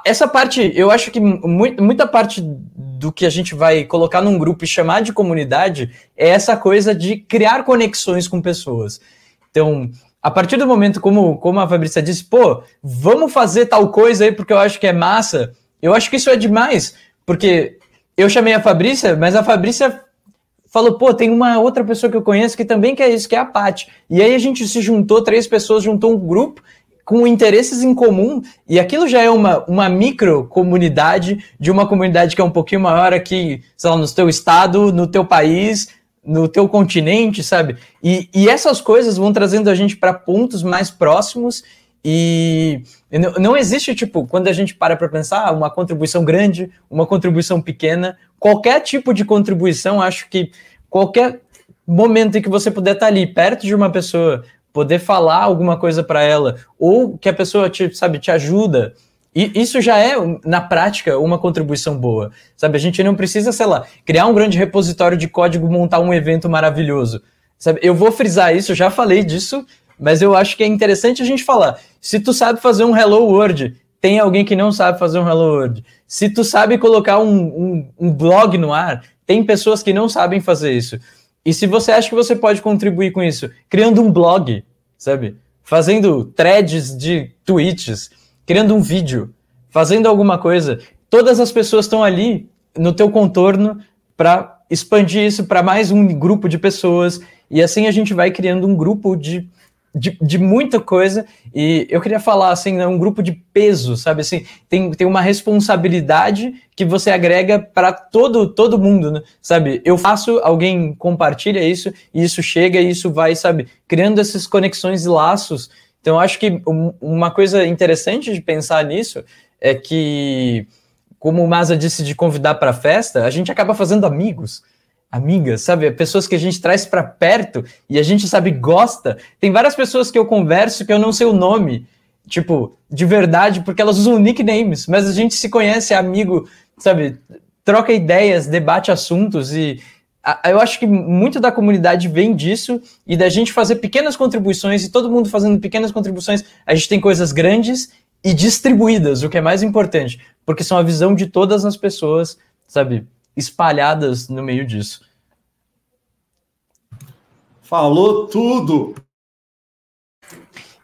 Essa parte, eu acho que muita parte do que a gente vai colocar num grupo e chamar de comunidade é essa coisa de criar conexões com pessoas. Então, a partir do momento, como a Fabrícia disse, pô, vamos fazer tal coisa aí porque eu acho que é massa, eu acho que isso é demais, porque eu chamei a Fabrícia, mas a Fabrícia falou, pô, tem uma outra pessoa que eu conheço que também quer isso, que é a Paty. E aí a gente se juntou, 3 pessoas, juntou um grupo com interesses em comum, e aquilo já é uma micro-comunidade de uma comunidade que é um pouquinho maior aqui, sei lá, no teu estado, no teu país, no teu continente, sabe? E essas coisas vão trazendo a gente para pontos mais próximos, e não existe, tipo, quando a gente para pensar, uma contribuição grande, uma contribuição pequena, qualquer tipo de contribuição, acho que qualquer momento em que você puder estar ali, perto de uma pessoa, poder falar alguma coisa para ela, ou que a pessoa te ajuda, e isso já é, na prática, uma contribuição boa, sabe? A gente não precisa, sei lá, criar um grande repositório de código, montar um evento maravilhoso, sabe? Eu vou frisar isso, já falei disso, mas eu acho que é interessante a gente falar. Se tu sabe fazer um Hello World, tem alguém que não sabe fazer um Hello World. Se tu sabe colocar um blog no ar, tem pessoas que não sabem fazer isso. E se você acha que você pode contribuir com isso, criando um blog, sabe? Fazendo threads de tweets, criando um vídeo, fazendo alguma coisa, todas as pessoas estão ali no teu contorno para expandir isso para mais um grupo de pessoas, e assim a gente vai criando um grupo de muita coisa, e eu queria falar, assim, né, um grupo de peso, sabe, assim, tem uma responsabilidade que você agrega para todo mundo, né, sabe, eu faço, alguém compartilha isso, e isso chega, e isso vai, sabe, criando essas conexões e laços. Então, eu acho que uma coisa interessante de pensar nisso é que, como o Masa disse de convidar para a festa, a gente acaba fazendo amigas, sabe? Pessoas que a gente traz para perto e a gente, sabe, gosta. Tem várias pessoas que eu converso que eu não sei o nome, tipo, de verdade, porque elas usam nicknames, mas a gente se conhece, é amigo, sabe? Troca ideias, debate assuntos, e eu acho que muito da comunidade vem disso e da gente fazer pequenas contribuições, e todo mundo fazendo pequenas contribuições, a gente tem coisas grandes e distribuídas, o que é mais importante, porque são a visão de todas as pessoas, sabe? Espalhadas no meio disso. Falou tudo!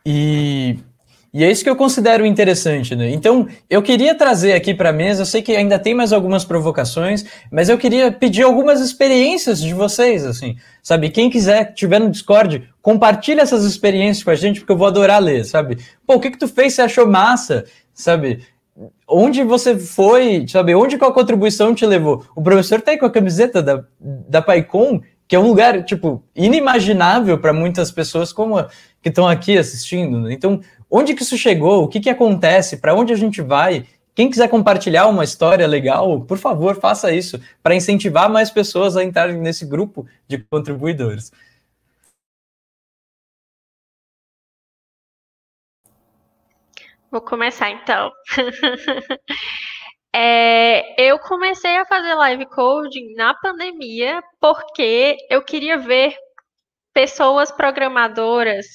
E é isso que eu considero interessante, né? Então, eu queria trazer aqui para a mesa, eu sei que ainda tem mais algumas provocações, mas eu queria pedir algumas experiências de vocês, assim, sabe? Quem quiser, tiver no Discord, compartilha essas experiências com a gente, porque eu vou adorar ler, sabe? Pô, o que tu fez, você achou massa, sabe? onde você foi, sabe? Onde qual contribuição te levou? O professor tá aí com a camiseta da PyCon, que é um lugar, tipo, inimaginável para muitas pessoas como que estão aqui assistindo, né? Então, onde que isso chegou? O que que acontece? Para onde a gente vai? Quem quiser compartilhar uma história legal, por favor, faça isso, para incentivar mais pessoas a entrarem nesse grupo de contribuidores. Vou começar, então. Eu comecei a fazer live coding na pandemia porque eu queria ver pessoas programadoras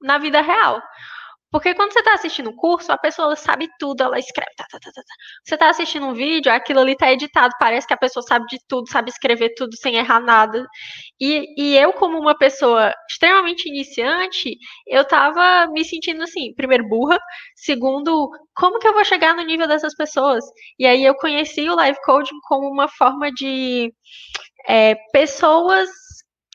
na vida real. Porque quando você está assistindo um curso, a pessoa sabe tudo, ela escreve. Você está assistindo um vídeo, aquilo ali está editado, parece que a pessoa sabe de tudo, sabe escrever tudo sem errar nada. E eu, como uma pessoa extremamente iniciante, eu estava me sentindo assim, primeiro, burra, segundo, como que eu vou chegar no nível dessas pessoas? E aí eu conheci o live coding como uma forma de pessoas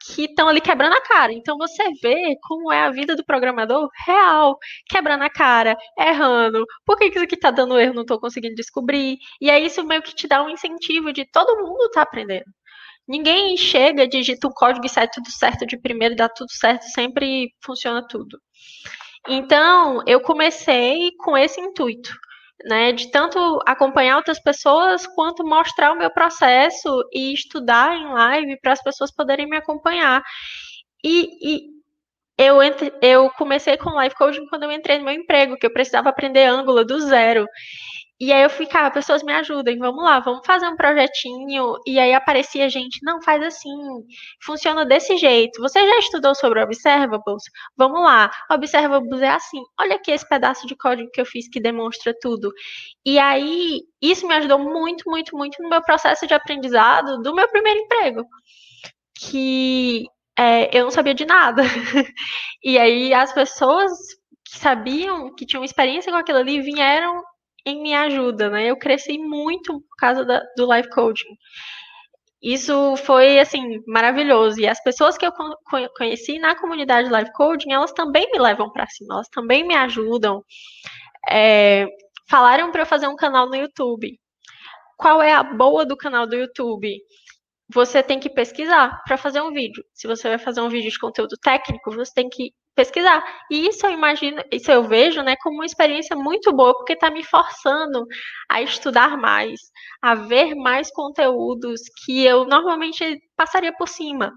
que estão ali quebrando a cara. Então você vê como é a vida do programador real, quebrando a cara, errando. Por que isso aqui tá dando erro? Não estou conseguindo descobrir. E aí isso meio que te dá um incentivo de todo mundo tá aprendendo. Ninguém chega, digita o código e sai tudo certo de primeiro, dá tudo certo, sempre funciona tudo. Então, eu comecei com esse intuito, né, de tanto acompanhar outras pessoas, quanto mostrar o meu processo e estudar em live para as pessoas poderem me acompanhar. E eu comecei com live coding quando eu entrei no meu emprego, que eu precisava aprender Angular do zero. E aí eu ficava, pessoas me ajudem, vamos lá, vamos fazer um projetinho. E aí aparecia gente, não, faz assim, funciona desse jeito. Você já estudou sobre Observables? Vamos lá, Observables é assim. Olha aqui esse pedaço de código que eu fiz que demonstra tudo. E aí, isso me ajudou muito, muito, muito no meu processo de aprendizado do meu primeiro emprego. Que eu não sabia de nada. E aí as pessoas que sabiam, que tinham experiência com aquilo ali, vieram em minha ajuda, né? Eu cresci muito por causa do live coaching. Isso foi, assim, maravilhoso. E as pessoas que eu conheci na comunidade live coaching, elas também me levam para cima, elas também me ajudam. Falaram para eu fazer um canal no YouTube. Qual é a boa do canal do YouTube? Você tem que pesquisar para fazer um vídeo. Se você vai fazer um vídeo de conteúdo técnico, você tem que pesquisar. E isso eu imagino, isso eu vejo, né, como uma experiência muito boa, porque está me forçando a estudar mais, a ver mais conteúdos que eu normalmente passaria por cima,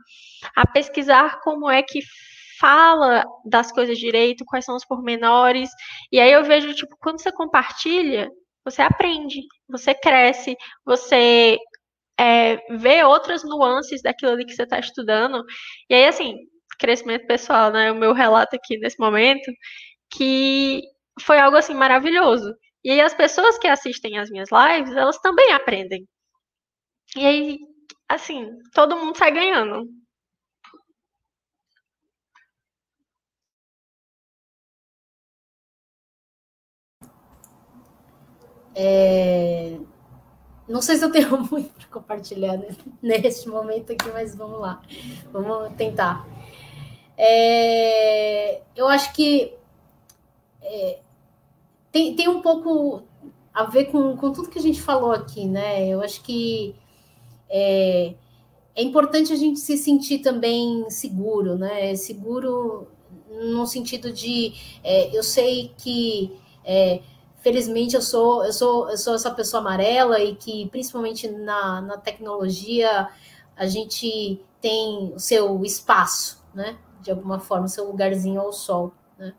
a pesquisar como é que fala das coisas direito, quais são os pormenores. E aí eu vejo, tipo, quando você compartilha, você aprende, você cresce, você ver outras nuances daquilo ali que você está estudando. E aí, assim, crescimento pessoal, né? O meu relato aqui nesse momento, que foi algo, assim, maravilhoso. E aí as pessoas que assistem as minhas lives, elas também aprendem. E aí, assim, todo mundo sai ganhando. Não sei se eu tenho muito para compartilhar neste momento aqui, mas vamos lá. Vamos tentar. Eu acho que tem um pouco a ver com tudo que a gente falou aqui, né? Eu acho que é importante a gente se sentir também seguro, né? Seguro no sentido de eu sei que felizmente eu sou essa pessoa amarela e que principalmente na tecnologia a gente tem o seu espaço, né? De alguma forma, o seu lugarzinho ao sol, né?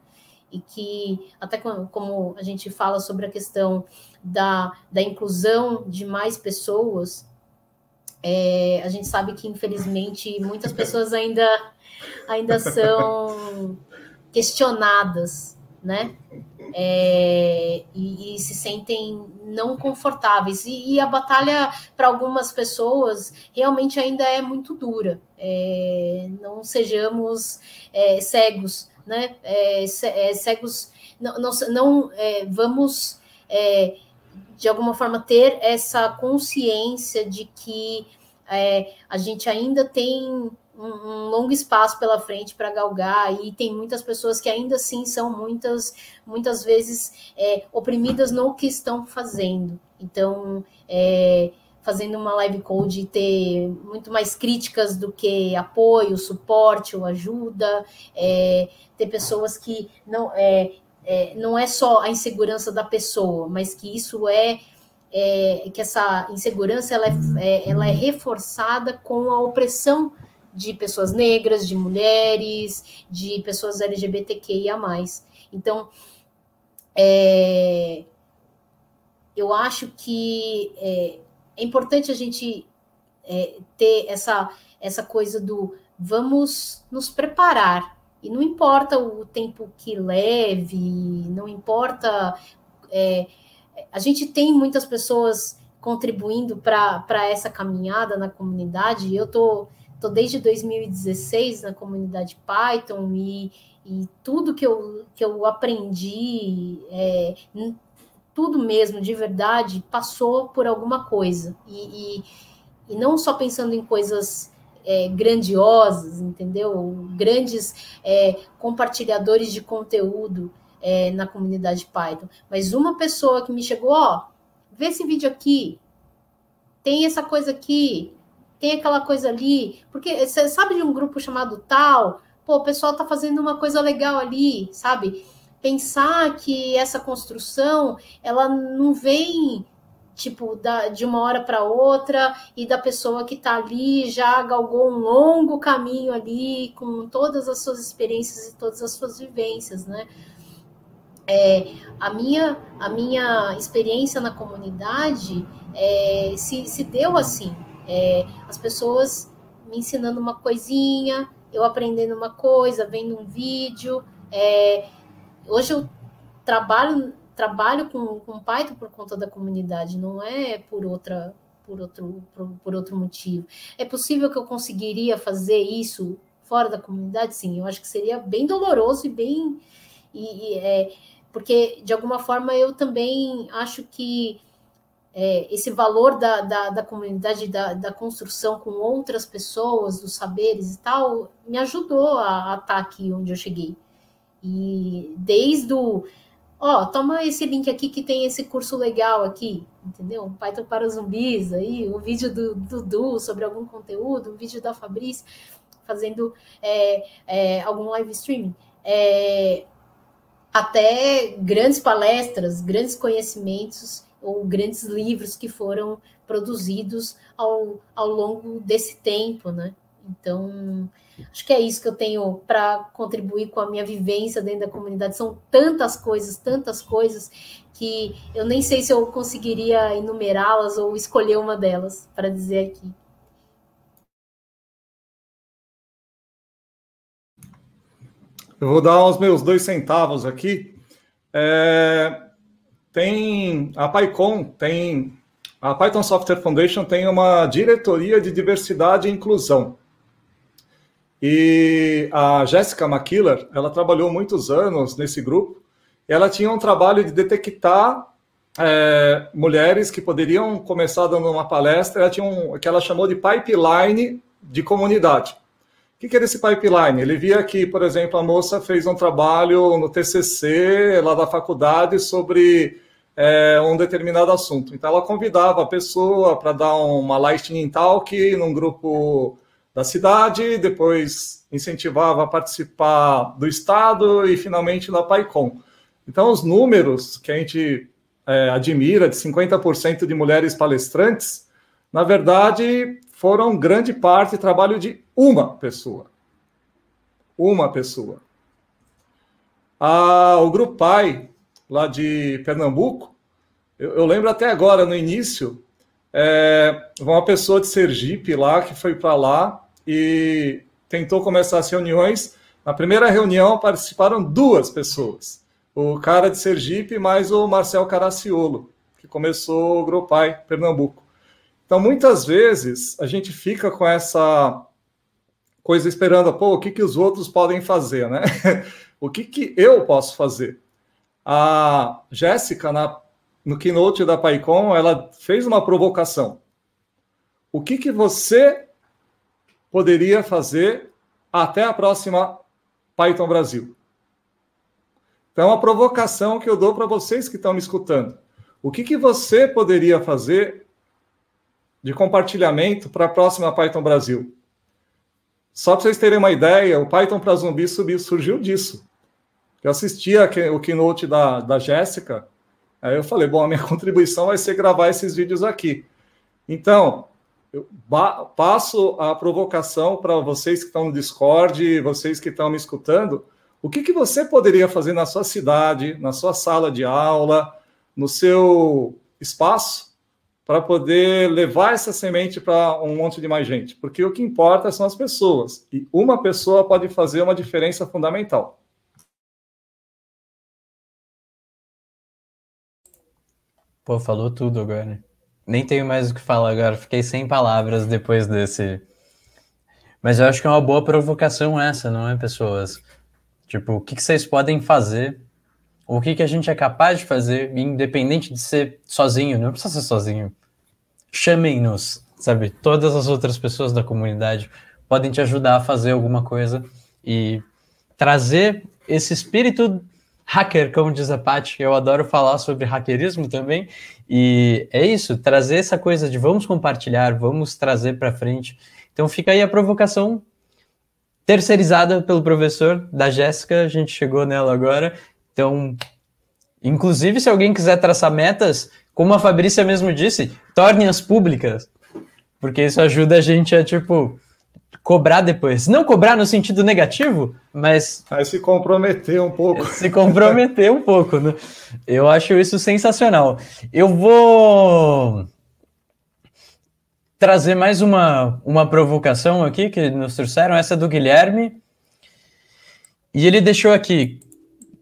E que até como a gente fala sobre a questão da inclusão de mais pessoas, a gente sabe que infelizmente muitas pessoas ainda são questionadas, né? E se sentem não confortáveis. E a batalha, para algumas pessoas, realmente ainda é muito dura. Não sejamos cegos, né? Cegos, não vamos, de alguma forma, ter essa consciência de que a gente ainda tem um longo espaço pela frente para galgar, e tem muitas pessoas que ainda assim são muitas vezes oprimidas no que estão fazendo. Então, fazendo uma live code, ter muito mais críticas do que apoio, suporte ou ajuda, ter pessoas que não é só a insegurança da pessoa, mas que isso que essa insegurança ela é reforçada com a opressão de pessoas negras, de mulheres, de pessoas LGBTQIA+. Então, eu acho que é importante a gente ter essa coisa do vamos nos preparar, e não importa o tempo que leve, não importa... a gente tem muitas pessoas contribuindo para essa caminhada na comunidade. Eu tô desde 2016 na comunidade Python, e tudo que eu aprendi, tudo mesmo, de verdade, passou por alguma coisa. E não só pensando em coisas grandiosas, entendeu? Grandes compartilhadores de conteúdo na comunidade Python. Mas uma pessoa que me chegou, vê esse vídeo aqui, tem essa coisa aqui, tem aquela coisa ali, porque você sabe de um grupo chamado tal, o pessoal tá fazendo uma coisa legal ali, sabe? Pensar que essa construção, ela não vem, tipo, de uma hora para outra, e da pessoa que tá ali já galgou um longo caminho ali, com todas as suas experiências e todas as suas vivências, né? A minha experiência na comunidade se deu assim, as pessoas me ensinando uma coisinha, eu aprendendo uma coisa, vendo um vídeo. Hoje eu trabalho com Python por conta da comunidade, não é por outro motivo. É possível que eu conseguiria fazer isso fora da comunidade? Sim, eu acho que seria bem doloroso e bem... porque, de alguma forma, eu também acho que esse valor da comunidade, da construção com outras pessoas, dos saberes e tal, me ajudou a estar aqui onde eu cheguei. E desde toma esse link aqui que tem esse curso legal aqui, entendeu? Python para zumbis, aí, o vídeo do Dudu sobre algum conteúdo, o vídeo da Fabrícia fazendo algum live streaming, até grandes palestras, grandes conhecimentos ou grandes livros que foram produzidos ao longo desse tempo, né? Então, acho que é isso que eu tenho para contribuir com a minha vivência dentro da comunidade. São tantas coisas, que eu nem sei se eu conseguiria enumerá-las ou escolher uma delas para dizer aqui. Eu vou dar os meus 2 centavos aqui. Tem a PyCon, a Python Software Foundation tem uma diretoria de diversidade e inclusão. E a Jessica McKillar, ela trabalhou muitos anos nesse grupo. Ela tinha um trabalho de detectar mulheres que poderiam começar dando uma palestra. Ela tinha o que ela chamou de pipeline de comunidade. O que era esse pipeline? Ele via que, por exemplo, a moça fez um trabalho no TCC, lá da faculdade, sobre um determinado assunto. Então, ela convidava a pessoa para dar uma lightning talk num grupo da cidade, depois incentivava a participar do estado e, finalmente, na PyCon. Então, os números que a gente admira, de 50% de mulheres palestrantes, na verdade, foram grande parte trabalho de uma pessoa. Uma pessoa. O Grupo Pi, lá de Pernambuco, eu lembro até agora, no início, uma pessoa de Sergipe lá, que foi para lá e tentou começar as reuniões. Na primeira reunião participaram 2 pessoas. O cara de Sergipe mais o Marcel Caraciolo, que começou o Grupo Pi Pernambuco. Então, muitas vezes, a gente fica com essa coisa esperando, o que os outros podem fazer, né? O que eu posso fazer? A Jéssica, no keynote da PyCon, ela fez uma provocação. o que você poderia fazer até a próxima Python Brasil? Então, é uma provocação que eu dou para vocês que estão me escutando. O que você poderia fazer de compartilhamento para a próxima Python Brasil? Só para vocês terem uma ideia, o Python para Zumbi surgiu disso. Eu assistia o keynote da Jéssica, aí eu falei, bom, a minha contribuição vai ser gravar esses vídeos aqui. Então, eu passo a provocação para vocês que estão no Discord, vocês que estão me escutando, o que você poderia fazer na sua cidade, na sua sala de aula, no seu espaço, para poder levar essa semente para um monte de mais gente? Porque o que importa são as pessoas, e uma pessoa pode fazer uma diferença fundamental. Pô, falou tudo agora. Nem tenho mais o que falar agora, fiquei sem palavras depois desse. Mas eu acho que é uma boa provocação essa, não é, pessoas? Tipo, o que vocês podem fazer, ou o que a gente é capaz de fazer, independente de ser sozinho, não precisa ser sozinho. Chamem-nos, sabe? Todas as outras pessoas da comunidade podem te ajudar a fazer alguma coisa e trazer esse espírito hacker, como diz a Paty. Eu adoro falar sobre hackerismo também, e é isso, trazer essa coisa de vamos compartilhar, vamos trazer para frente. Então fica aí a provocação terceirizada pelo professor, da Jéssica, a gente chegou nela agora. Então, inclusive, se alguém quiser traçar metas, como a Fabrícia mesmo disse, tornem-as públicas, porque isso ajuda a gente a, tipo, cobrar depois. Não cobrar no sentido negativo, mas... Aí se comprometer um pouco. Se comprometer um pouco, né? Eu acho isso sensacional. Eu vou trazer mais uma provocação aqui que nos trouxeram, essa do Guilherme. E ele deixou aqui,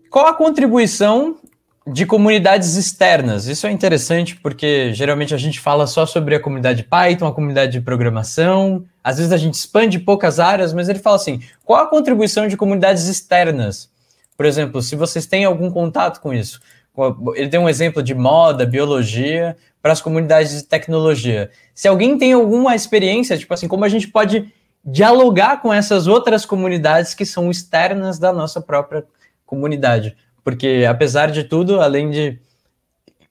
qual a contribuição de comunidades externas? Isso é interessante porque geralmente a gente fala só sobre a comunidade Python, a comunidade de programação, às vezes a gente expande poucas áreas, mas ele fala assim, qual a contribuição de comunidades externas? Por exemplo, se vocês têm algum contato com isso. Ele tem um exemplo de moda, biologia, para as comunidades de tecnologia. Se alguém tem alguma experiência, tipo assim, como a gente pode dialogar com essas outras comunidades que são externas da nossa própria comunidade? Porque, apesar de tudo, além de...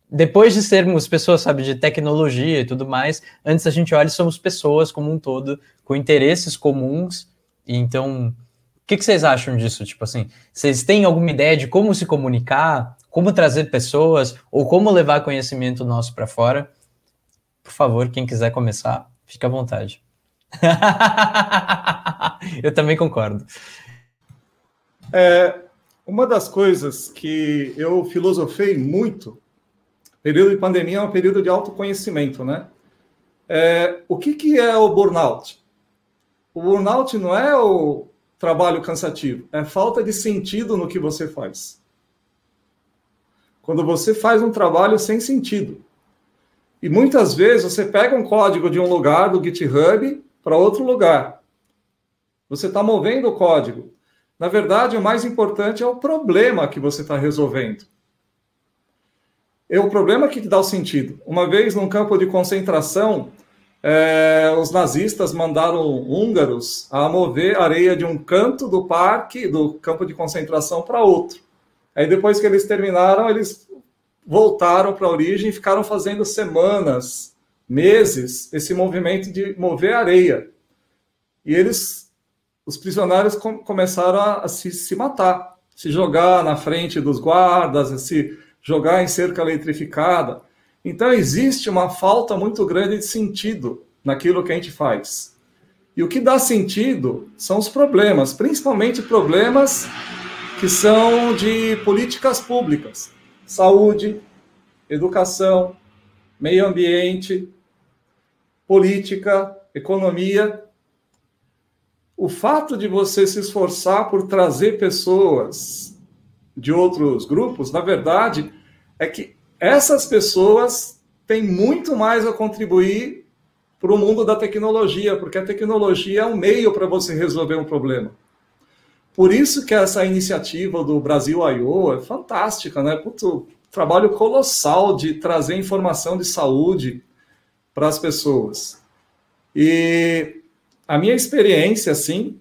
Depois de sermos pessoas, sabe, de tecnologia e tudo mais, antes a gente olha e somos pessoas como um todo, com interesses comuns. E então, o que vocês acham disso? Tipo assim, vocês têm alguma ideia de como se comunicar, como trazer pessoas, ou como levar conhecimento nosso para fora? Por favor, quem quiser começar, fique à vontade. Eu também concordo. Uma das coisas que eu filosofei muito, período de pandemia é um período de autoconhecimento, né? O que é o burnout? O burnout não é o trabalho cansativo, é falta de sentido no que você faz. Quando você faz um trabalho sem sentido. E muitas vezes você pega um código de um lugar, do GitHub, para outro lugar. Você está movendo o código. Na verdade, o mais importante é o problema que você está resolvendo. É o problema que te dá o sentido. Uma vez, num campo de concentração, os nazistas mandaram húngaros a mover areia de um canto do parque, do campo de concentração, para outro. Aí, depois que eles terminaram, eles voltaram para a origem e ficaram fazendo semanas, meses, esse movimento de mover areia. E os prisioneiros começaram a se matar, se jogar na frente dos guardas, a se jogar em cerca eletrificada. Então, existe uma falta muito grande de sentido naquilo que a gente faz. E o que dá sentido são os problemas, principalmente problemas que são de políticas públicas, saúde, educação, meio ambiente, política, economia. O fato de você se esforçar por trazer pessoas de outros grupos, na verdade, é que essas pessoas têm muito mais a contribuir para o mundo da tecnologia, porque a tecnologia é um meio para você resolver um problema. Por isso que essa iniciativa do Brasil I/O é fantástica, né? Trabalho colossal de trazer informação de saúde para as pessoas. E a minha experiência, assim,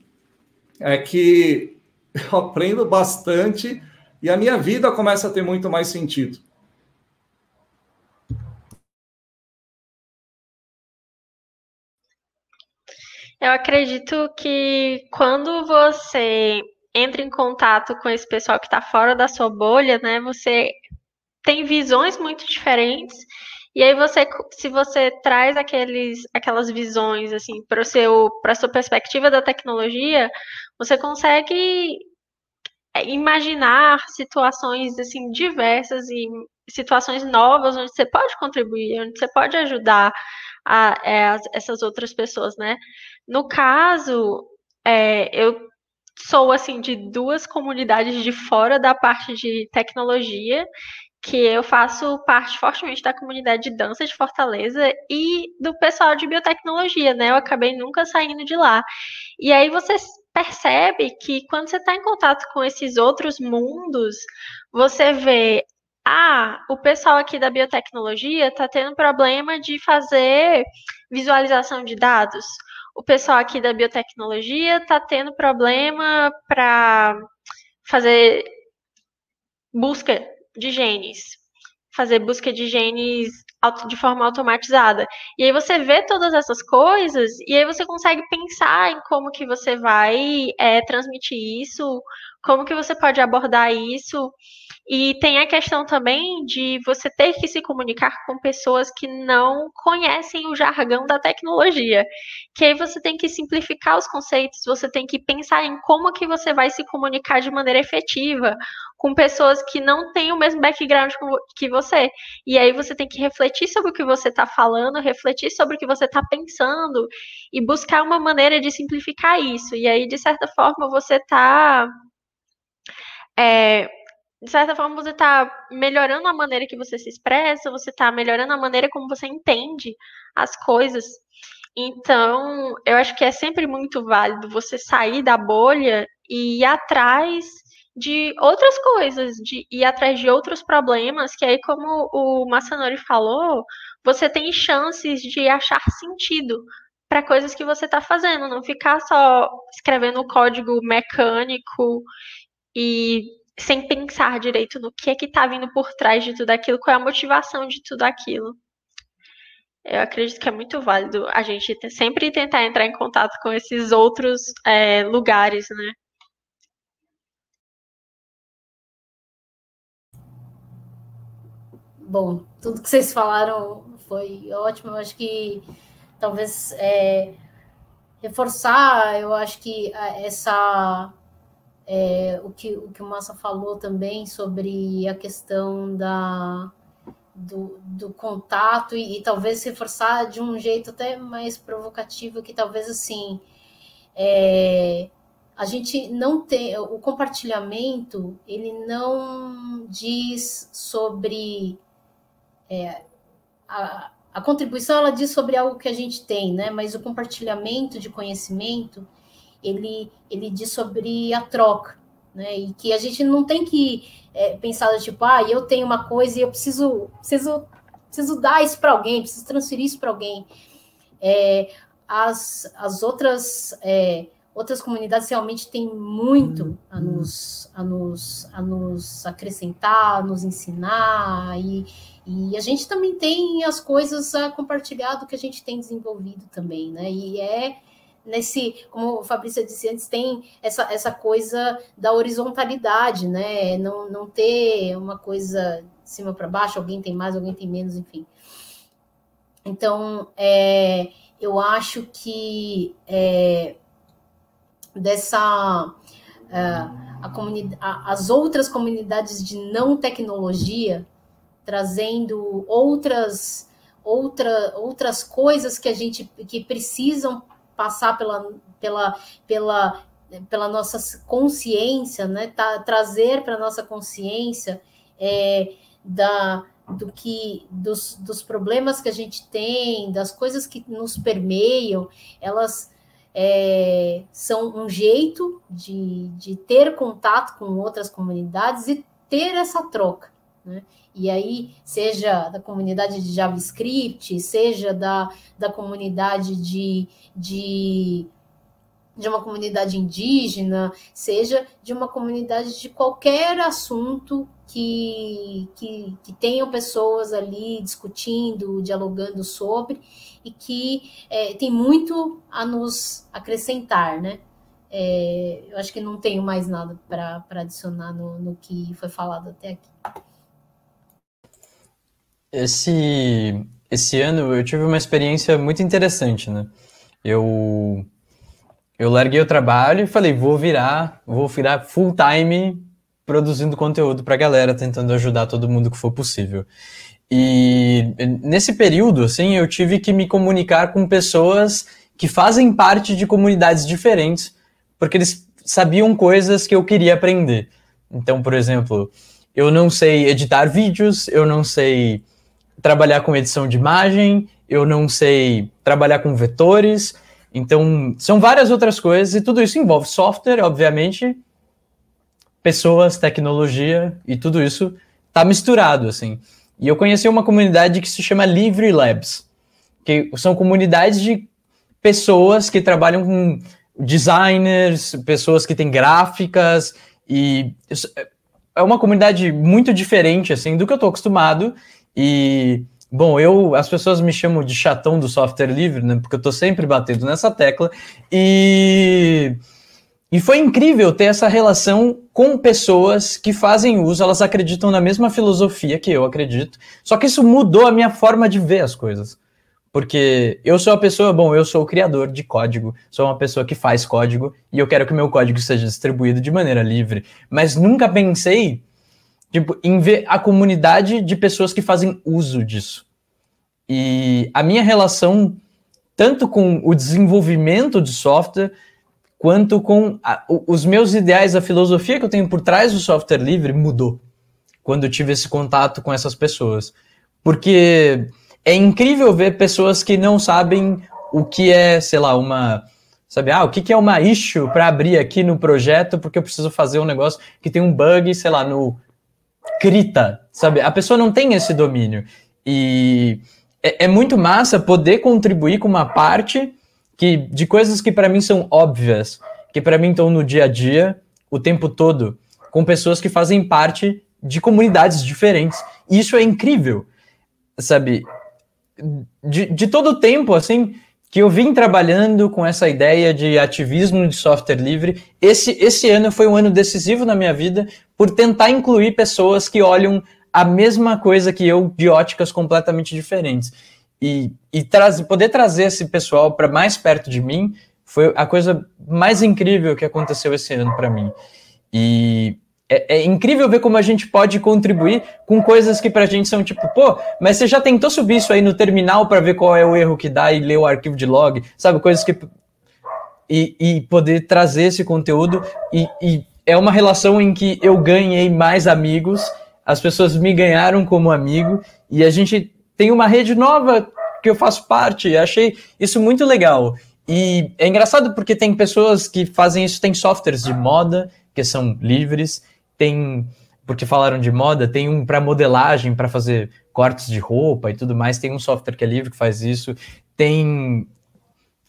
é que eu aprendo bastante e a minha vida começa a ter muito mais sentido. Eu acredito que quando você entra em contato com esse pessoal que está fora da sua bolha, né, você tem visões muito diferentes. E aí se você traz aquelas visões assim para a sua perspectiva da tecnologia, você consegue imaginar situações assim diversas e situações novas onde você pode contribuir, onde você pode ajudar essas outras pessoas, né? No caso, eu sou assim de duas comunidades de fora da parte de tecnologia, que eu faço parte fortemente da comunidade de dança de Fortaleza e do pessoal de biotecnologia, né? Eu acabei nunca saindo de lá. E aí você percebe que quando você está em contato com esses outros mundos, você vê, o pessoal aqui da biotecnologia está tendo problema de fazer visualização de dados. O pessoal aqui da biotecnologia está tendo problema para fazer busca de genes, fazer busca de genes de forma automatizada. E aí você vê todas essas coisas e aí você consegue pensar em como que você vai transmitir isso, como que você pode abordar isso. E tem a questão também de você ter que se comunicar com pessoas que não conhecem o jargão da tecnologia. Que aí você tem que simplificar os conceitos, você tem que pensar em como que você vai se comunicar de maneira efetiva com pessoas que não têm o mesmo background que você. E aí você tem que refletir sobre o que você está falando, refletir sobre o que você está pensando e buscar uma maneira de simplificar isso. E aí, de certa forma, você está melhorando a maneira que você se expressa, você está melhorando a maneira como você entende as coisas. Então, eu acho que é sempre muito válido você sair da bolha e ir atrás de outras coisas, de ir atrás de outros problemas, que aí, como o Massanori falou, você tem chances de achar sentido para coisas que você está fazendo, não ficar só escrevendo código mecânico e sem pensar direito no que é que está vindo por trás de tudo aquilo, qual é a motivação de tudo aquilo. Eu acredito que é muito válido a gente sempre tentar entrar em contato com esses outros lugares, né? Bom, tudo que vocês falaram foi ótimo. Eu acho que talvez reforçar, eu acho que o que o Massa falou também sobre a questão do contato e talvez reforçar de um jeito até mais provocativo, que talvez assim a gente não tem o compartilhamento, ele não diz sobre a contribuição, ela diz sobre algo que a gente tem, né? Mas o compartilhamento de conhecimento, ele diz sobre a troca, né? E que a gente não tem que pensar tipo, eu tenho uma coisa e eu preciso dar isso para alguém, preciso transferir isso para alguém. As outras comunidades realmente têm muito a nos acrescentar, a nos ensinar, e a gente também tem as coisas a compartilhar do que a gente tem desenvolvido também, né? E como o Fabrício disse antes, tem essa coisa da horizontalidade, né? Não ter uma coisa de cima para baixo, alguém tem mais, alguém tem menos, enfim. Então, eu acho que as outras comunidades de não tecnologia trazendo outras coisas que precisam passar pela nossa consciência, né? Trazer para a nossa consciência dos problemas que a gente tem, das coisas que nos permeiam, elas são um jeito de ter contato com outras comunidades e ter essa troca, né? E aí, seja da comunidade de JavaScript, seja da comunidade de uma comunidade indígena, seja de uma comunidade de qualquer assunto que tenham pessoas ali discutindo, dialogando sobre, e que tem muito a nos acrescentar, né? Eu acho que não tenho mais nada para adicionar no que foi falado até aqui. Esse ano eu tive uma experiência muito interessante, né? Eu larguei o trabalho e falei, vou virar full time produzindo conteúdo pra galera, tentando ajudar todo mundo que for possível. E nesse período, assim, eu tive que me comunicar com pessoas que fazem parte de comunidades diferentes, porque eles sabiam coisas que eu queria aprender. Então, por exemplo, eu não sei editar vídeos, eu não sei trabalhar com edição de imagem, eu não sei trabalhar com vetores. Então, são várias outras coisas, e tudo isso envolve software, obviamente, pessoas, tecnologia, e tudo isso tá misturado, assim. E eu conheci uma comunidade que se chama Livre Labs, que são comunidades de pessoas que trabalham com designers, pessoas que têm gráficas, e é uma comunidade muito diferente, assim, do que eu tô acostumado, e... Bom, as pessoas me chamam de chatão do software livre, né? Porque eu tô sempre batendo nessa tecla. E foi incrível ter essa relação com pessoas que fazem uso, elas acreditam na mesma filosofia que eu acredito. Só que isso mudou a minha forma de ver as coisas. Porque eu sou eu sou o criador de código, sou uma pessoa que faz código, e eu quero que o meu código seja distribuído de maneira livre. Mas nunca pensei em ver a comunidade de pessoas que fazem uso disso. E a minha relação, tanto com o desenvolvimento de software, quanto com os meus ideais, a filosofia que eu tenho por trás do software livre, mudou quando eu tive esse contato com essas pessoas. Porque é incrível ver pessoas que não sabem o que é, sei lá, o que é uma issue para abrir aqui no projeto, porque eu preciso fazer um negócio que tem um bug, sei lá, no Krita, sabe? A pessoa não tem esse domínio. E é muito massa poder contribuir com uma parte de coisas que para mim são óbvias, que para mim estão no dia a dia, o tempo todo, com pessoas que fazem parte de comunidades diferentes. E isso é incrível, sabe? De todo o tempo, assim, que eu vim trabalhando com essa ideia de ativismo de software livre, esse ano foi um ano decisivo na minha vida por tentar incluir pessoas que olham a mesma coisa que eu, de óticas completamente diferentes. E poder trazer esse pessoal para mais perto de mim foi a coisa mais incrível que aconteceu esse ano para mim. E é incrível ver como a gente pode contribuir com coisas que pra gente são tipo, mas você já tentou subir isso aí no terminal para ver qual é o erro que dá e ler o arquivo de log, sabe? Coisas que... E poder trazer esse conteúdo, e é uma relação em que eu ganhei mais amigos, as pessoas me ganharam como amigo, e a gente tem uma rede nova que eu faço parte, e achei isso muito legal. E é engraçado porque tem pessoas que fazem isso, tem softwares de moda que são livres, porque falaram de moda, tem um para modelagem, para fazer cortes de roupa e tudo mais, tem um software que é livre que faz isso, tem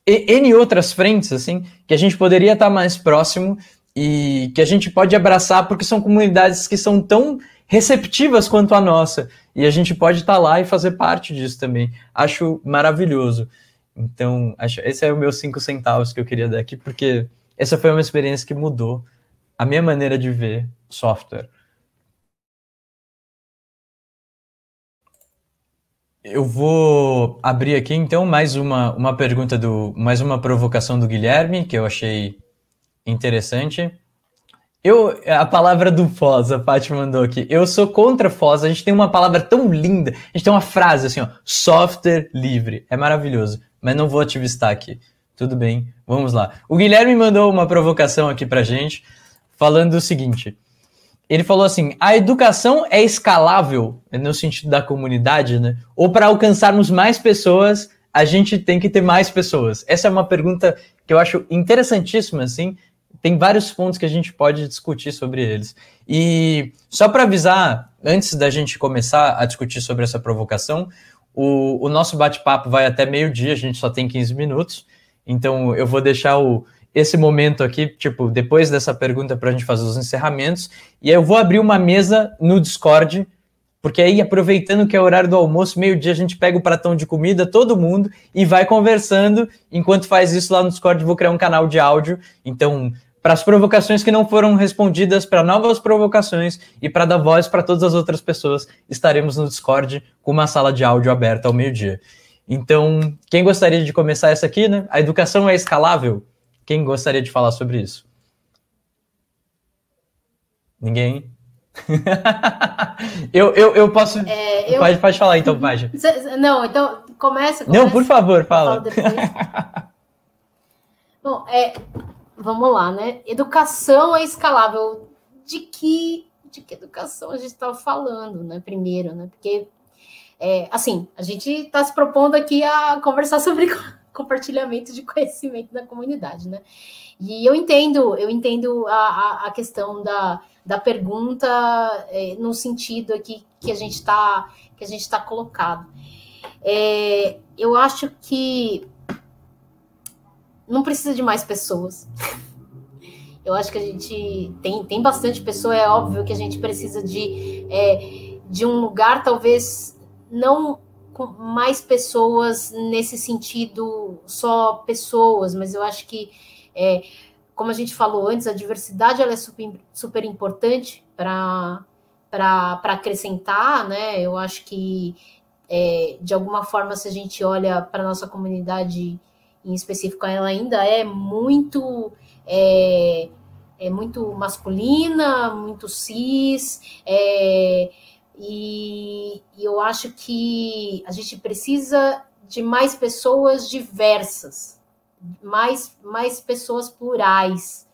N outras frentes, assim, que a gente poderia estar mais próximo e que a gente pode abraçar, porque são comunidades que são tão receptivas quanto a nossa, e a gente pode estar lá e fazer parte disso também. Acho maravilhoso. Então, esse é o meu 5 centavos que eu queria dar aqui, porque essa foi uma experiência que mudou a minha maneira de ver software. Eu vou abrir aqui, então, mais uma pergunta, mais uma provocação do Guilherme, que eu achei interessante. A palavra do Foz, a Paty mandou aqui. Eu sou contra Foz, a gente tem uma palavra tão linda, a gente tem uma frase assim, software livre. É maravilhoso, mas não vou ativistar aqui. Tudo bem, vamos lá. O Guilherme mandou uma provocação aqui pra gente, falando o seguinte. Ele falou assim, a educação é escalável, no sentido da comunidade, né? Ou para alcançarmos mais pessoas, a gente tem que ter mais pessoas? Essa é uma pergunta que eu acho interessantíssima, assim, tem vários pontos que a gente pode discutir sobre eles. E só para avisar, antes da gente começar a discutir sobre essa provocação, o nosso bate-papo vai até meio-dia, a gente só tem 15 minutos, então eu vou deixar esse momento aqui, tipo, depois dessa pergunta para a gente fazer os encerramentos, e aí eu vou abrir uma mesa no Discord, porque aí, aproveitando que é o horário do almoço, meio-dia, a gente pega o pratão de comida, todo mundo, e vai conversando. Enquanto faz isso lá no Discord, vou criar um canal de áudio. Então, para as provocações que não foram respondidas, para novas provocações e para dar voz para todas as outras pessoas, estaremos no Discord com uma sala de áudio aberta ao meio-dia. Então, quem gostaria de começar essa aqui, né? A educação é escalável? Quem gostaria de falar sobre isso? Ninguém? eu posso. Pode falar então, Paja. Não, então começa. Não, por favor, fala. Bom, vamos lá, né? Educação é escalável. De que educação a gente estava falando, né? Primeiro, né? Porque, assim, a gente está se propondo aqui a conversar sobre compartilhamento de conhecimento da comunidade, né? E eu entendo a questão da pergunta no sentido aqui que a gente está colocado. Eu acho que não precisa de mais pessoas. Eu acho que a gente tem bastante pessoa, é óbvio que a gente precisa de um lugar, talvez não com mais pessoas nesse sentido, só pessoas, mas eu acho que como a gente falou antes, a diversidade ela é super importante para acrescentar, né? Eu acho que, de alguma forma, se a gente olha para a nossa comunidade em específico, ela ainda é muito masculina, muito cis, e eu acho que a gente precisa de mais pessoas diversas, mais pessoas plurais,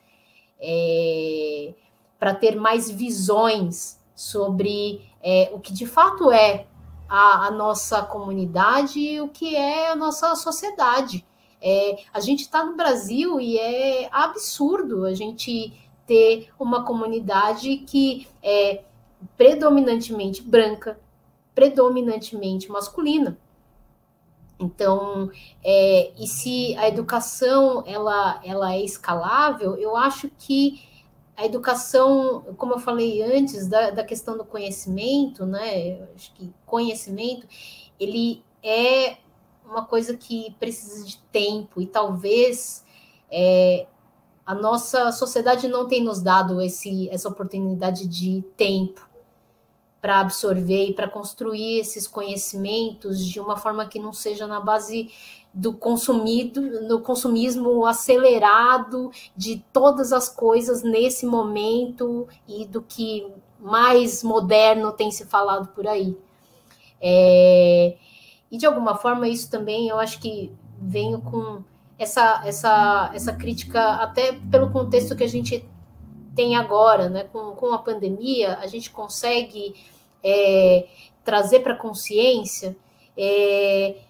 para ter mais visões sobre o que de fato é a nossa comunidade e o que é a nossa sociedade. A gente está no Brasil e é absurdo a gente ter uma comunidade que é predominantemente branca, predominantemente masculina. Então, e se a educação ela é escalável, eu acho que a educação, como eu falei antes, da questão do conhecimento, né? Eu acho que conhecimento, ele é uma coisa que precisa de tempo, e talvez a nossa sociedade não tenha nos dado essa oportunidade de tempo para absorver e para construir esses conhecimentos de uma forma que não seja na base do consumismo acelerado de todas as coisas nesse momento e do que mais moderno tem se falado por aí. E de alguma forma isso também eu acho que venho com essa crítica até pelo contexto que a gente tem agora, né? Com a pandemia, a gente consegue trazer para a consciência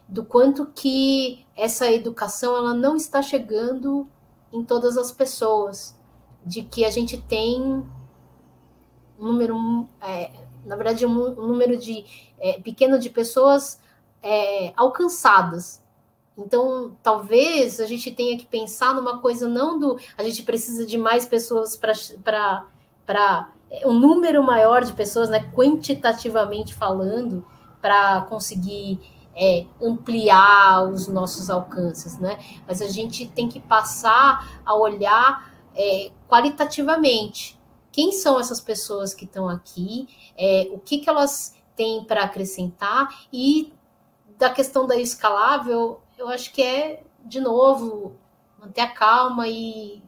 do quanto que essa educação ela não está chegando em todas as pessoas, de que a gente tem um número, na verdade, um número pequeno de pessoas alcançadas. Então, talvez a gente tenha que pensar numa coisa não a gente precisa de mais pessoas para um número maior de pessoas, né, quantitativamente falando, para conseguir ampliar os nossos alcances, né? Mas a gente tem que passar a olhar qualitativamente. Quem são essas pessoas que estão aqui? O que elas têm para acrescentar? E da questão da escalável, eu acho que de novo, manter a calma e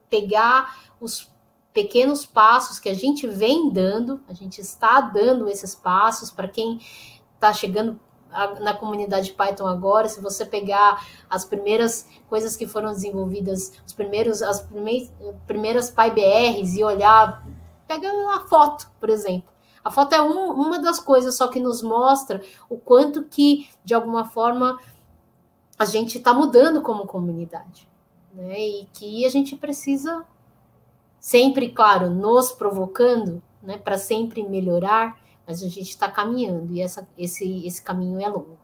pegar os pequenos passos que a gente vem dando, a gente está dando esses passos para quem está chegando na comunidade Python agora. Se você pegar as primeiras coisas que foram desenvolvidas, as primeiras PyBRs e olhar, pega a foto, por exemplo. A foto é uma das coisas só que nos mostra o quanto que, de alguma forma, a gente está mudando como comunidade, né? E que a gente precisa sempre, claro, nos provocando, né, para sempre melhorar, mas a gente está caminhando, e esse caminho é longo.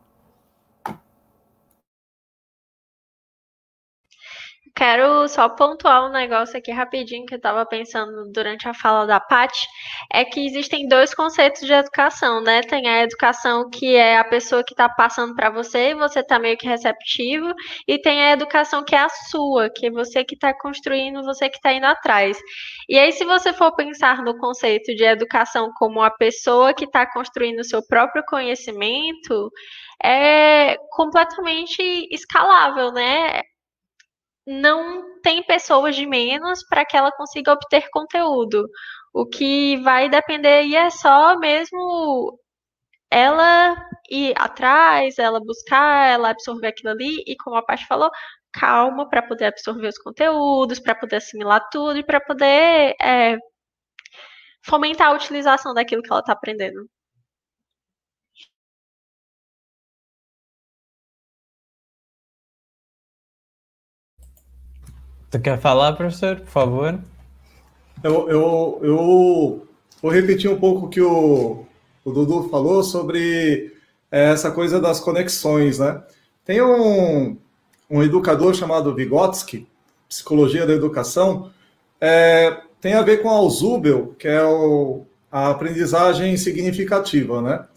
Quero só pontuar um negócio aqui rapidinho que eu estava pensando durante a fala da Paty, é que existem dois conceitos de educação, né? Tem a educação que é a pessoa que está passando para você e você está meio que receptivo, e tem a educação que é a sua, que é você que está construindo, você que está indo atrás. E aí, se você for pensar no conceito de educação como a pessoa que está construindo o seu próprio conhecimento, é completamente escalável, né? Não tem pessoas de menos para que ela consiga obter conteúdo. O que vai depender aí é só mesmo ela ir atrás, ela buscar, ela absorver aquilo ali e, como a Paty falou, calma para poder absorver os conteúdos, para poder assimilar tudo e para poder fomentar a utilização daquilo que ela está aprendendo. Tu quer falar, professor, por favor? Eu vou repetir um pouco o que o Dudu falou sobre essa coisa das conexões, né? Tem um educador chamado Vygotsky, Psicologia da Educação, tem a ver com a Zubel, que é a aprendizagem significativa, né?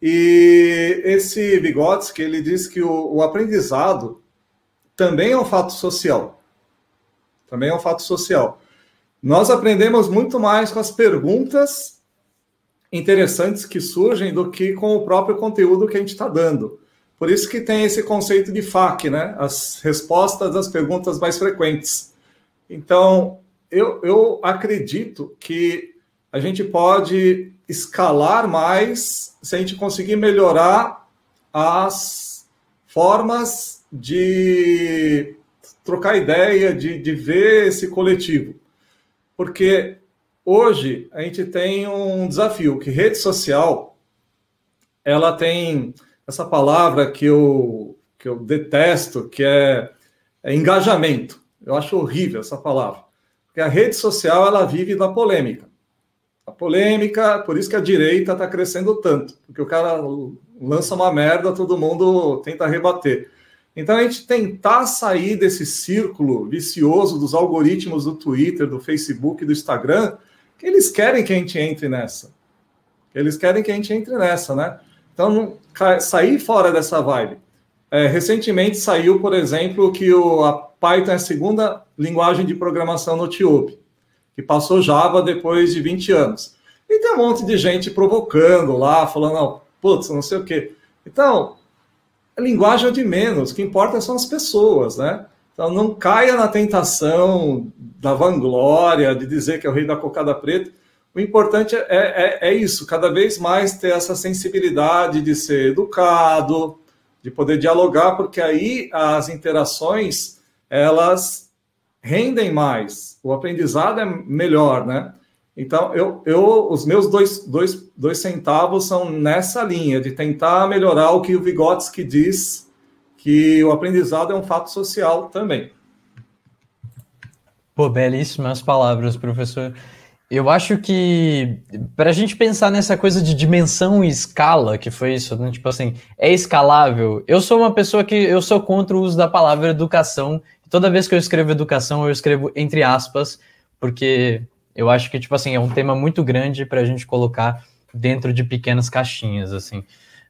E esse Vygotsky, ele diz que o aprendizado também é um fato social. Também é um fato social. Nós aprendemos muito mais com as perguntas interessantes que surgem do que com o próprio conteúdo que a gente está dando. Por isso que tem esse conceito de FAQ, né? As respostas às perguntas mais frequentes. Então, eu acredito que a gente pode escalar mais se a gente conseguir melhorar as formas de trocar ideia, de ver esse coletivo. Porque hoje a gente tem um desafio, que rede social, ela tem essa palavra que eu detesto, que é engajamento. Eu acho horrível essa palavra. Porque a rede social, ela vive da polêmica. A polêmica, por isso que a direita está crescendo tanto. Porque o cara lança uma merda, todo mundo tenta rebater. Então, a gente tentar sair desse círculo vicioso dos algoritmos do Twitter, do Facebook, do Instagram, que eles querem que a gente entre nessa. Eles querem que a gente entre nessa, né? Então, sair fora dessa vibe. Recentemente saiu, por exemplo, que a Python é a segunda linguagem de programação no TIOP, que passou Java depois de 20 anos. E tem um monte de gente provocando lá, falando, putz, não sei o quê. Então, a linguagem é de menos, o que importa são as pessoas, né? Então, não caia na tentação da vanglória, de dizer que é o rei da cocada preta. O importante é isso, cada vez mais ter essa sensibilidade de ser educado, de poder dialogar, porque aí as interações, elas rendem mais, o aprendizado é melhor, né? Então, os meus dois centavos são nessa linha, de tentar melhorar o que o Vygotsky diz, que o aprendizado é um fato social também. Pô, belíssimas palavras, professor. Eu acho que, para a gente pensar nessa coisa de dimensão e escala, que foi isso, né? Tipo assim, é escalável. Eu sou uma pessoa que eu sou contra o uso da palavra educação. Toda vez que eu escrevo educação, eu escrevo entre aspas, porque eu acho que, tipo assim, é um tema muito grande para a gente colocar dentro de pequenas caixinhas, assim.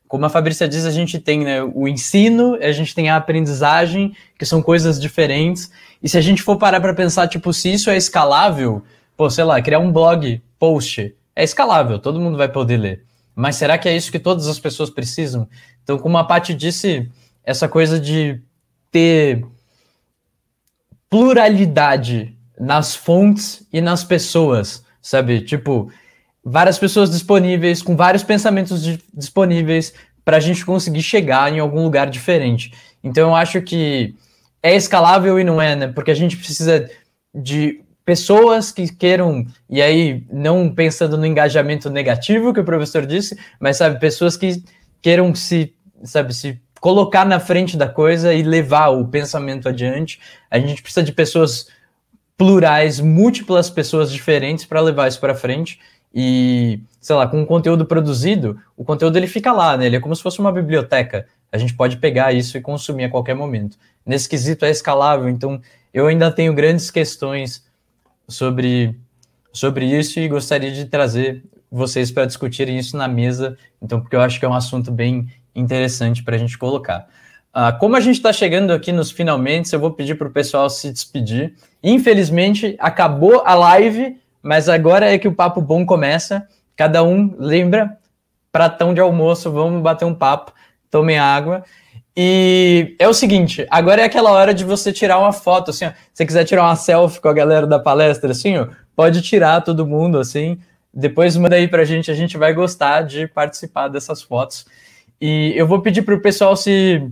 Como a Fabrícia diz, a gente tem, né, o ensino, a gente tem a aprendizagem, que são coisas diferentes. E se a gente for parar para pensar, tipo, se isso é escalável, pô, sei lá, criar um blog, post, é escalável, todo mundo vai poder ler. Mas será que é isso que todas as pessoas precisam? Então, como a Paty disse, essa coisa de ter pluralidade nas fontes e nas pessoas, sabe? Tipo, várias pessoas disponíveis, com vários pensamentos disponíveis para a gente conseguir chegar em algum lugar diferente. Então, eu acho que é escalável e não é, né? Porque a gente precisa de pessoas que queiram, e aí não pensando no engajamento negativo que o professor disse, mas, sabe, pessoas que queiram se colocar na frente da coisa e levar o pensamento adiante. A gente precisa de pessoas plurais, múltiplas pessoas diferentes para levar isso para frente. E, sei lá, com o conteúdo produzido, o conteúdo ele fica lá, né? Ele é como se fosse uma biblioteca. A gente pode pegar isso e consumir a qualquer momento. Nesse quesito é escalável, então eu ainda tenho grandes questões sobre isso e gostaria de trazer vocês para discutirem isso na mesa, então, porque eu acho que é um assunto bem interessante para a gente colocar. Como a gente está chegando aqui nos finalmente, eu vou pedir para o pessoal se despedir. Infelizmente, acabou a live, mas agora é que o papo bom começa. Cada um lembra, pratão de almoço, vamos bater um papo, tomem água. E é o seguinte, agora é aquela hora de você tirar uma foto, assim, ó. Se você quiser tirar uma selfie com a galera da palestra, assim, ó, pode tirar todo mundo, assim. Depois manda aí pra gente, a gente vai gostar de participar dessas fotos. E eu vou pedir pro pessoal se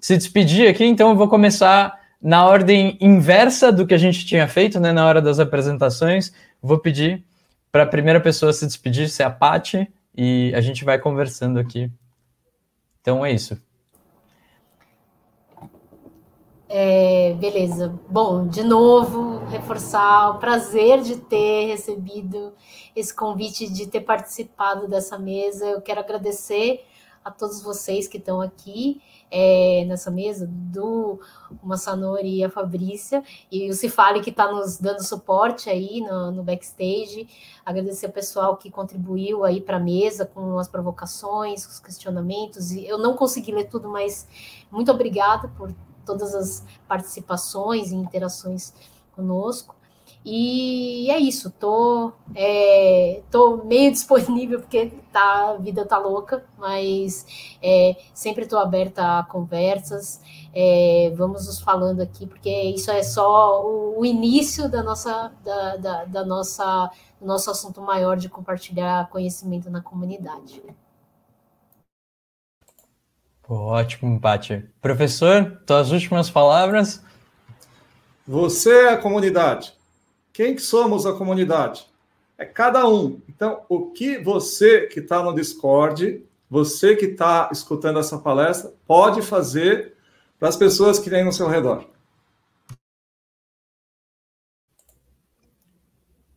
despedir aqui, então eu vou começar na ordem inversa do que a gente tinha feito, né, na hora das apresentações. Vou pedir para a primeira pessoa se despedir, ser a Paty, e a gente vai conversando aqui. Então é isso. Beleza. Bom, de novo, reforçar o prazer de ter recebido esse convite, de ter participado dessa mesa. Eu quero agradecer a todos vocês que estão aqui nessa mesa, do Massanori e a Fabrícia, e o Cifali que está nos dando suporte aí no backstage. Agradecer o pessoal que contribuiu aí para a mesa com as provocações, os questionamentos. E eu não consegui ler tudo, mas muito obrigada por todas as participações e interações conosco. E é isso, tô meio disponível porque a vida tá louca, mas sempre estou aberta a conversas. Vamos nos falando aqui, porque isso é só o início do nosso assunto maior de compartilhar conhecimento na comunidade. Ótimo, Paty. Professor, tuas últimas palavras? Você é a comunidade. Quem que somos a comunidade? É cada um. Então, o que você que está no Discord, você que está escutando essa palestra, pode fazer para as pessoas que têm no seu redor?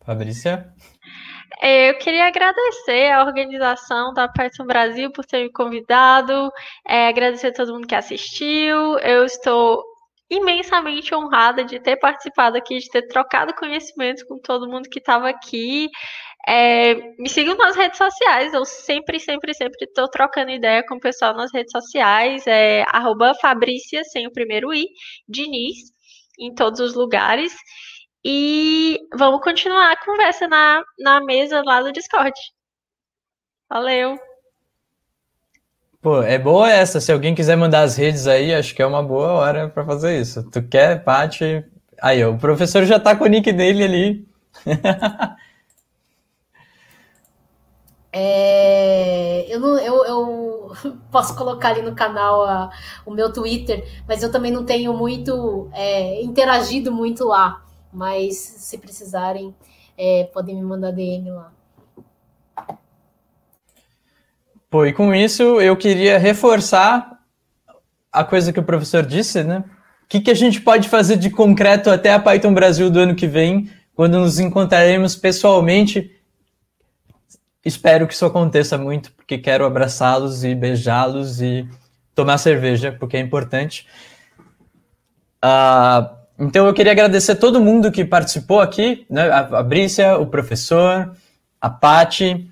Fabrícia? Eu queria agradecer a organização da Python Brasil por ter me convidado, agradecer a todo mundo que assistiu. Eu estou imensamente honrada de ter participado aqui, de ter trocado conhecimento com todo mundo que estava aqui. Me sigam nas redes sociais, eu sempre estou trocando ideia com o pessoal nas redes sociais, @Fabrícia, sem o primeiro I, Diniz, em todos os lugares. E vamos continuar a conversa na mesa lá do Discord. Valeu! Pô, é boa essa. Se alguém quiser mandar as redes aí, acho que é uma boa hora para fazer isso. Tu quer, Paty? Aí, ó, o professor já tá com o nick dele ali. Eu posso colocar ali no canal o meu Twitter, mas eu também não tenho muito interagido muito lá. Mas se precisarem, podem me mandar DM lá. Pô, e com isso eu queria reforçar a coisa que o professor disse, né? O que a gente pode fazer de concreto até a Python Brasil do ano que vem, quando nos encontraremos pessoalmente? Espero que isso aconteça muito, porque quero abraçá-los e beijá-los e tomar cerveja, porque é importante. Então eu queria agradecer a todo mundo que participou aqui, né? A Fabrícia, o professor, a Paty,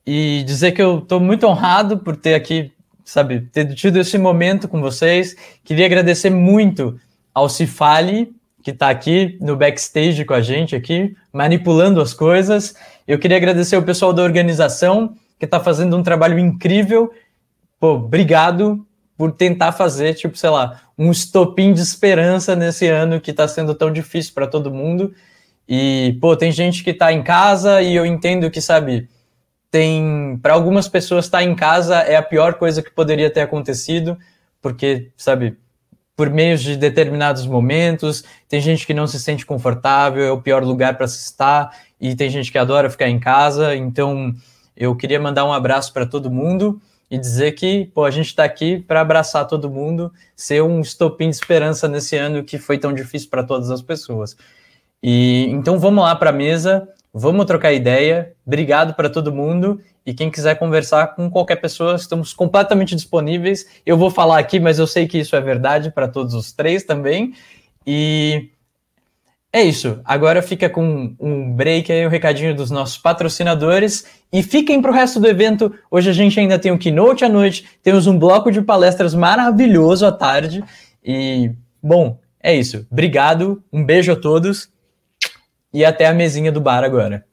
e dizer que eu estou muito honrado por ter aqui, sabe, ter tido esse momento com vocês. Queria agradecer muito ao Cifali, que está aqui no backstage com a gente aqui, manipulando as coisas. Eu queria agradecer o pessoal da organização, que está fazendo um trabalho incrível. Pô, obrigado por tentar fazer, tipo, sei lá, um estopim de esperança nesse ano que está sendo tão difícil para todo mundo. E, pô, tem gente que está em casa e eu entendo que, sabe, para algumas pessoas estar em casa é a pior coisa que poderia ter acontecido, porque, sabe, por meio de determinados momentos, tem gente que não se sente confortável, é o pior lugar para se estar, e tem gente que adora ficar em casa. Então eu queria mandar um abraço para todo mundo e dizer que, pô, a gente está aqui para abraçar todo mundo, ser um estopim de esperança nesse ano que foi tão difícil para todas as pessoas. E então vamos lá para a mesa, vamos trocar ideia. Obrigado para todo mundo. E quem quiser conversar com qualquer pessoa, estamos completamente disponíveis. Eu vou falar aqui, mas eu sei que isso é verdade para todos os três também. E é isso. Agora fica com um break aí, o recadinho dos nossos patrocinadores. E fiquem para o resto do evento. Hoje a gente ainda tem um keynote à noite, temos um bloco de palestras maravilhoso à tarde. E, bom, é isso. Obrigado, um beijo a todos e até a mesinha do bar agora.